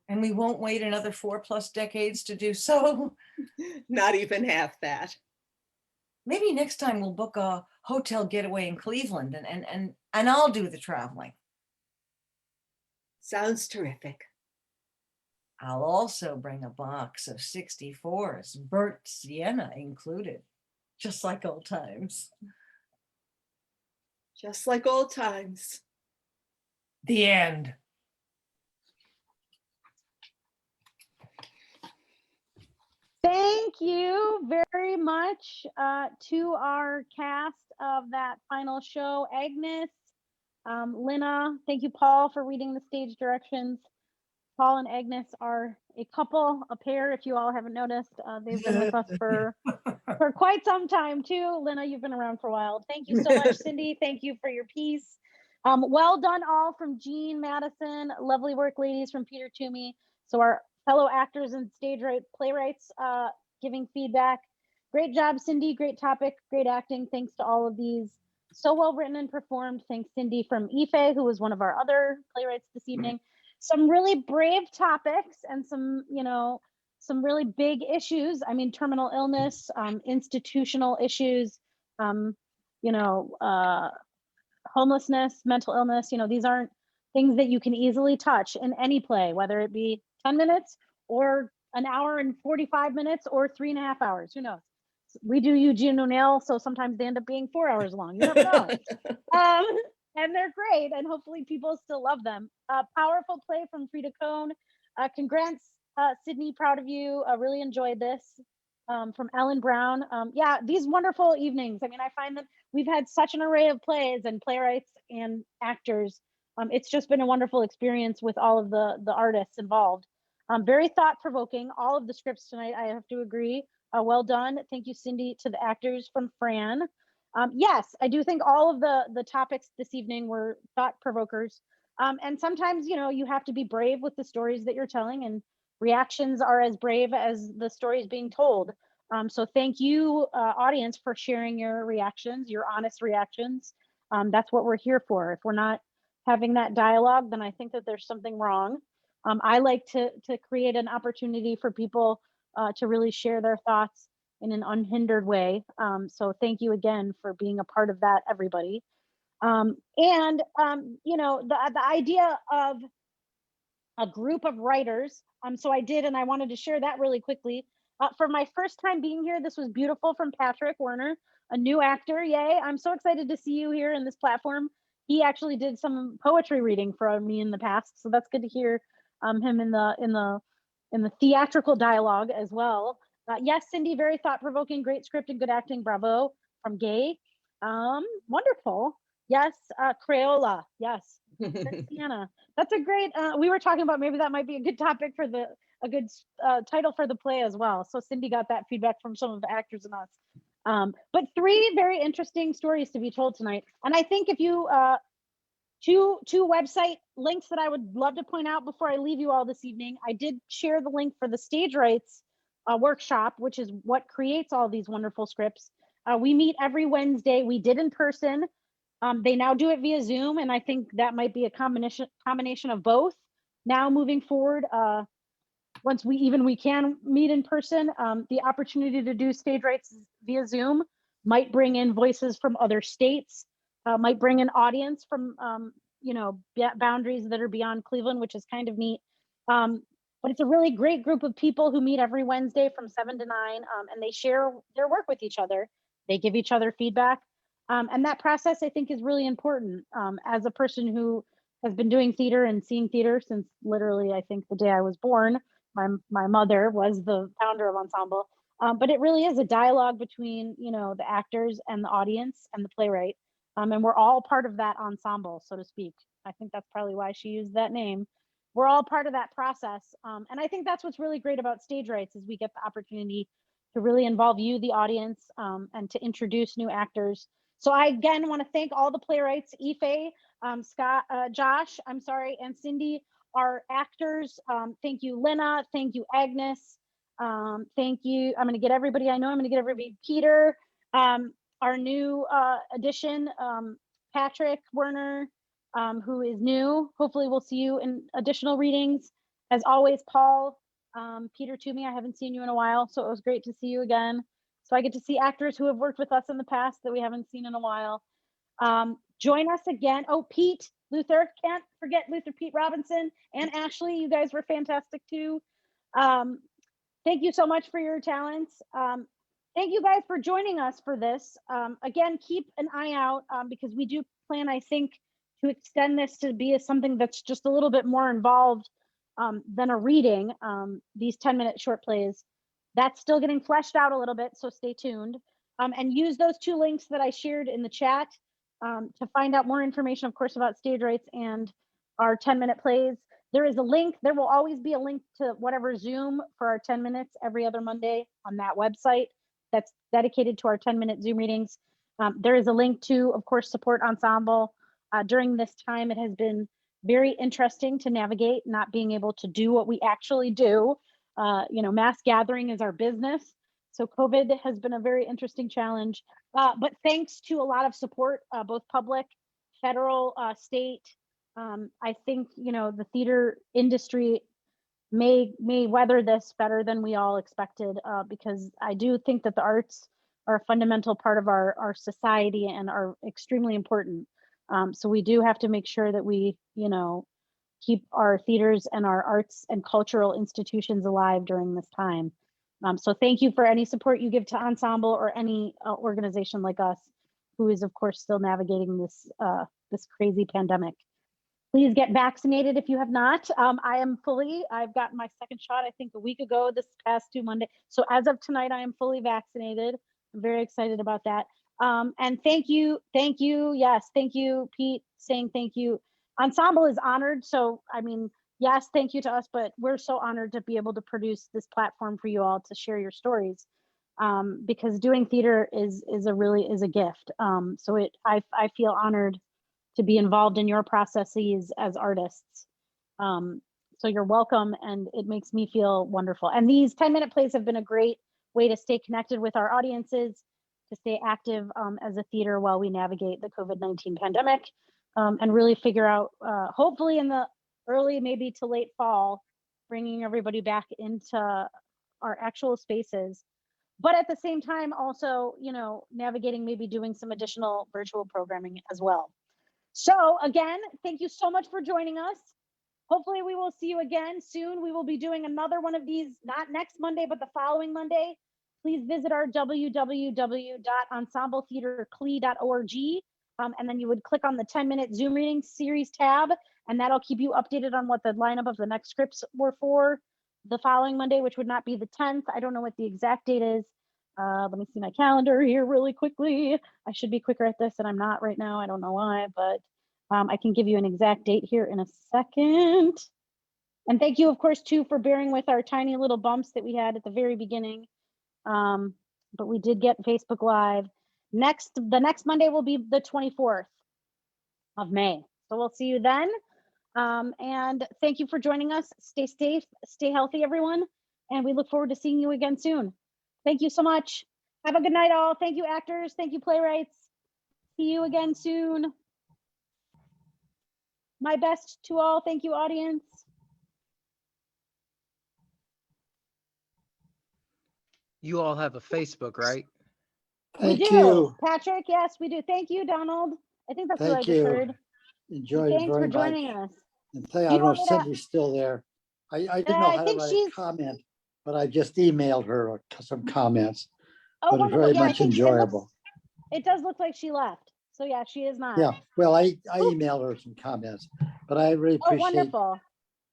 And we won't wait another 4+ decades to do so. Not even half that. Maybe next time we'll book a hotel getaway in Cleveland and I'll do the traveling. Sounds terrific. I'll also bring a box of 64s, burnt sienna included, just like old times. Just like old times. The end. Thank you very much to our cast of that final show. Agnes, Lynna, thank you, Paul, for reading the stage directions. Paul and Agnes are a couple, a pair, if you all haven't noticed. They've been with us for quite some time too. Lynna, you've been around for a while. Thank you so much, Cindy. Thank you for your piece. Well done all from Jean Madison. Lovely work, ladies, from Peter Toomey. So our fellow actors and playwrights giving feedback. Great job, Cindy. Great topic, great acting. Thanks to all of these. So well written and performed. Thanks, Cindy from IFE, who was one of our other playwrights this evening. Some really brave topics and some, some really big issues. I mean, terminal illness, institutional issues, homelessness, mental illness. These aren't things that you can easily touch in any play, whether it be 10 minutes or an hour and 45 minutes or 3.5 hours. Who knows? We do Eugene O'Neill, so sometimes they end up being 4 hours long. You never know. And they're great, and hopefully people still love them. Powerful play from Frida Cohn. Congrats, Sydney, proud of you. Really enjoyed this. From Ellen Brown. Yeah, these wonderful evenings. I mean, I find that we've had such an array of plays and playwrights and actors. It's just been a wonderful experience with all of the artists involved. Very thought-provoking. All of the scripts tonight, I have to agree. Well done. Thank you, Cindy, to the actors from Fran. Yes, I do think all of the topics this evening were thought provokers. And sometimes, you have to be brave with the stories that you're telling, and reactions are as brave as the stories being told. So thank you, audience, for sharing your reactions, your honest reactions. That's what we're here for. If we're not having that dialogue, then I think that there's something wrong. I like to create an opportunity for people to really share their thoughts in an unhindered way. So thank you again for being a part of that, everybody. The idea of a group of writers. So I did, and I wanted to share that really quickly. For my first time being here, this was beautiful from Patrick Werner, a new actor. Yay! I'm so excited to see you here in this platform. He actually did some poetry reading for me in the past, so that's good to hear him in the theatrical dialogue as well. Yes, Cindy, very thought-provoking, great script and good acting. Bravo from Gay. Wonderful. Yes, Crayola. Yes, Sienna. That's a great. We were talking about maybe that might be a good topic for a good title for the play as well. So Cindy got that feedback from some of the actors and us. But 3 very interesting stories to be told tonight. And I think if you two website links that I would love to point out before I leave you all this evening. I did share the link for the Stage Rights workshop, which is what creates all these wonderful scripts. We meet every Wednesday. We did in person. They now do it via Zoom, and I think that might be a combination of both. Now moving forward, once we can meet in person, the opportunity to do Stage Rights via Zoom might bring in voices from other states, might bring an audience from boundaries that are beyond Cleveland, which is kind of neat. But it's a really great group of people who meet every Wednesday from 7 to 9, and they share their work with each other. They give each other feedback. And that process, I think, is really important. As a person who has been doing theater and seeing theater since literally, I think, the day I was born. My mother was the founder of Ensemble. But it really is a dialogue between, the actors and the audience and the playwright. And we're all part of that ensemble, so to speak. I think that's probably why she used that name. We're all part of that process. And I think that's what's really great about Stage Rights is we get the opportunity to really involve you, the audience, and to introduce new actors. So I, again, want to thank all the playwrights, Ife, Scott, Josh, and Cindy, our actors. Thank you, Lynna. Thank you, Agnes. Thank you. I'm going to get everybody. I know I'm going to get everybody. Peter, our new addition, Patrick Werner, who is new. Hopefully we'll see you in additional readings. As always, Paul, Peter Toomey, I haven't seen you in a while, so it was great to see you again. So I get to see actors who have worked with us in the past that we haven't seen in a while. Join us again. Oh, Pete Luther, can't forget Luther, Pete Robinson, and Ashley. You guys were fantastic too. Thank you so much for your talents. Thank you guys for joining us for this. Again, keep an eye out because we do plan, I think, to extend this to be something that's just a little bit more involved than a reading. These 10-minute short plays. That's still getting fleshed out a little bit, so stay tuned. And use those 2 links that I shared in the chat to find out more information, of course, about Stage Rights and our 10-minute plays. There is a link. There will always be a link to whatever Zoom for our 10 minutes every other Monday on that website that's dedicated to our 10-minute Zoom readings. There is a link to, of course, Support Ensemble. During this time, it has been very interesting to navigate not being able to do what we actually do. Mass gathering is our business. So COVID has been a very interesting challenge. But thanks to a lot of support, both public, federal, state, I think, the theater industry may weather this better than we all expected, because I do think that the arts are a fundamental part of our society and are extremely important. So we do have to make sure that we, keep our theaters and our arts and cultural institutions alive during this time. So thank you for any support you give to Ensemble or any organization like us, who is of course still navigating this crazy pandemic. Please get vaccinated if you have not. I've gotten my second shot, I think a week ago, this past 2 Monday. So as of tonight, I am fully vaccinated. I'm very excited about that. And thank you. Yes, thank you, Pete, saying thank you. Ensemble is honored. So, yes, thank you to us, but we're so honored to be able to produce this platform for you all to share your stories. Because doing theater is a gift. So I feel honored to be involved in your processes as artists. So you're welcome, and it makes me feel wonderful. And these 10-minute plays have been a great way to stay connected with our audiences, to stay active as a theater while we navigate the COVID-19 pandemic, and really figure out, hopefully in the early, maybe to late fall, bringing everybody back into our actual spaces. But at the same time, also, navigating, maybe doing some additional virtual programming as well. So again, thank you so much for joining us. Hopefully we will see you again soon. We will be doing another one of these, not next Monday, but the following Monday. Please visit our www.ensembletheaterclee.org. And then you would click on the 10-minute Zoom reading series tab, and that'll keep you updated on what the lineup of the next scripts were for the following Monday, which would not be the 10th. I don't know what the exact date is. Let me see my calendar here really quickly. I should be quicker at this, and I'm not right now. I don't know why, but I can give you an exact date here in a second. And thank you, of course, too, for bearing with our tiny little bumps that we had at the very beginning. But we did get Facebook Live. The next Monday will be the 24th of May. So we'll see you then. And thank you for joining us. Stay safe, stay healthy, everyone. And we look forward to seeing you again soon. Thank you so much. Have a good night, all. Thank you, actors. Thank you, playwrights. See you again soon. My best to all. Thank you, audience. You all have a Facebook, right? We Thank do. you. Patrick, yes, we do. Thank you, Donald. I think that's what I Thank just you. heard. Enjoyed it Thanks for very much. joining us. And I You don't know want if me to- Cindy's still there. I didn't know I how to think write she's- a comment, but I just emailed her some comments. Oh, But it's wonderful. very Yeah, I much think enjoyable. it does look like she left. So yeah, she is not. Yeah, well, I emailed her some comments, but I really Oh, appreciate wonderful.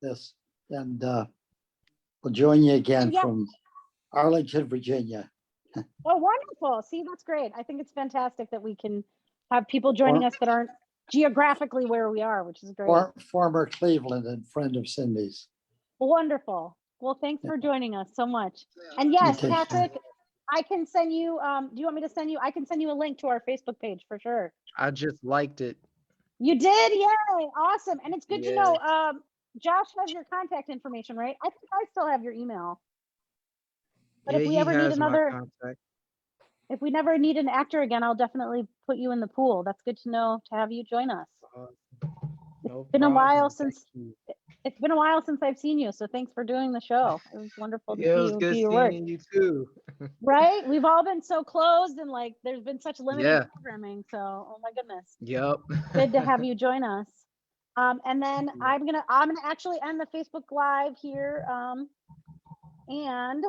this. And we'll join you again And yeah. from Arlington, Virginia. Oh, wonderful. See, that's great. I think it's fantastic that we can have people joining us that aren't geographically where we are, which is great. Former Cleveland and friend of Cindy's. Wonderful. Well, thanks for joining us so much. And yes, take care. Patrick, I can send you, do you want me to send you? I can send you a link to our Facebook page for sure. I just liked it. You did? Yay. Awesome. And it's good to Yeah. know, Josh has your contact information, right? I think I still have your email. But Yeah, if we he ever need has my another, contact. if we never need an actor again, I'll definitely put you in the pool. That's good to know, to have you join us. No It's been a while problem. since Thank you. it's been a while since I've seen you. So thanks for doing the show. It was wonderful to Yeah, it see was you good do your work. seeing you too. Right? We've all been so closed and like there's been such limited Yeah. programming. So oh my goodness. Yep. Good to have you join us. And then I'm gonna actually end the Facebook Live here. And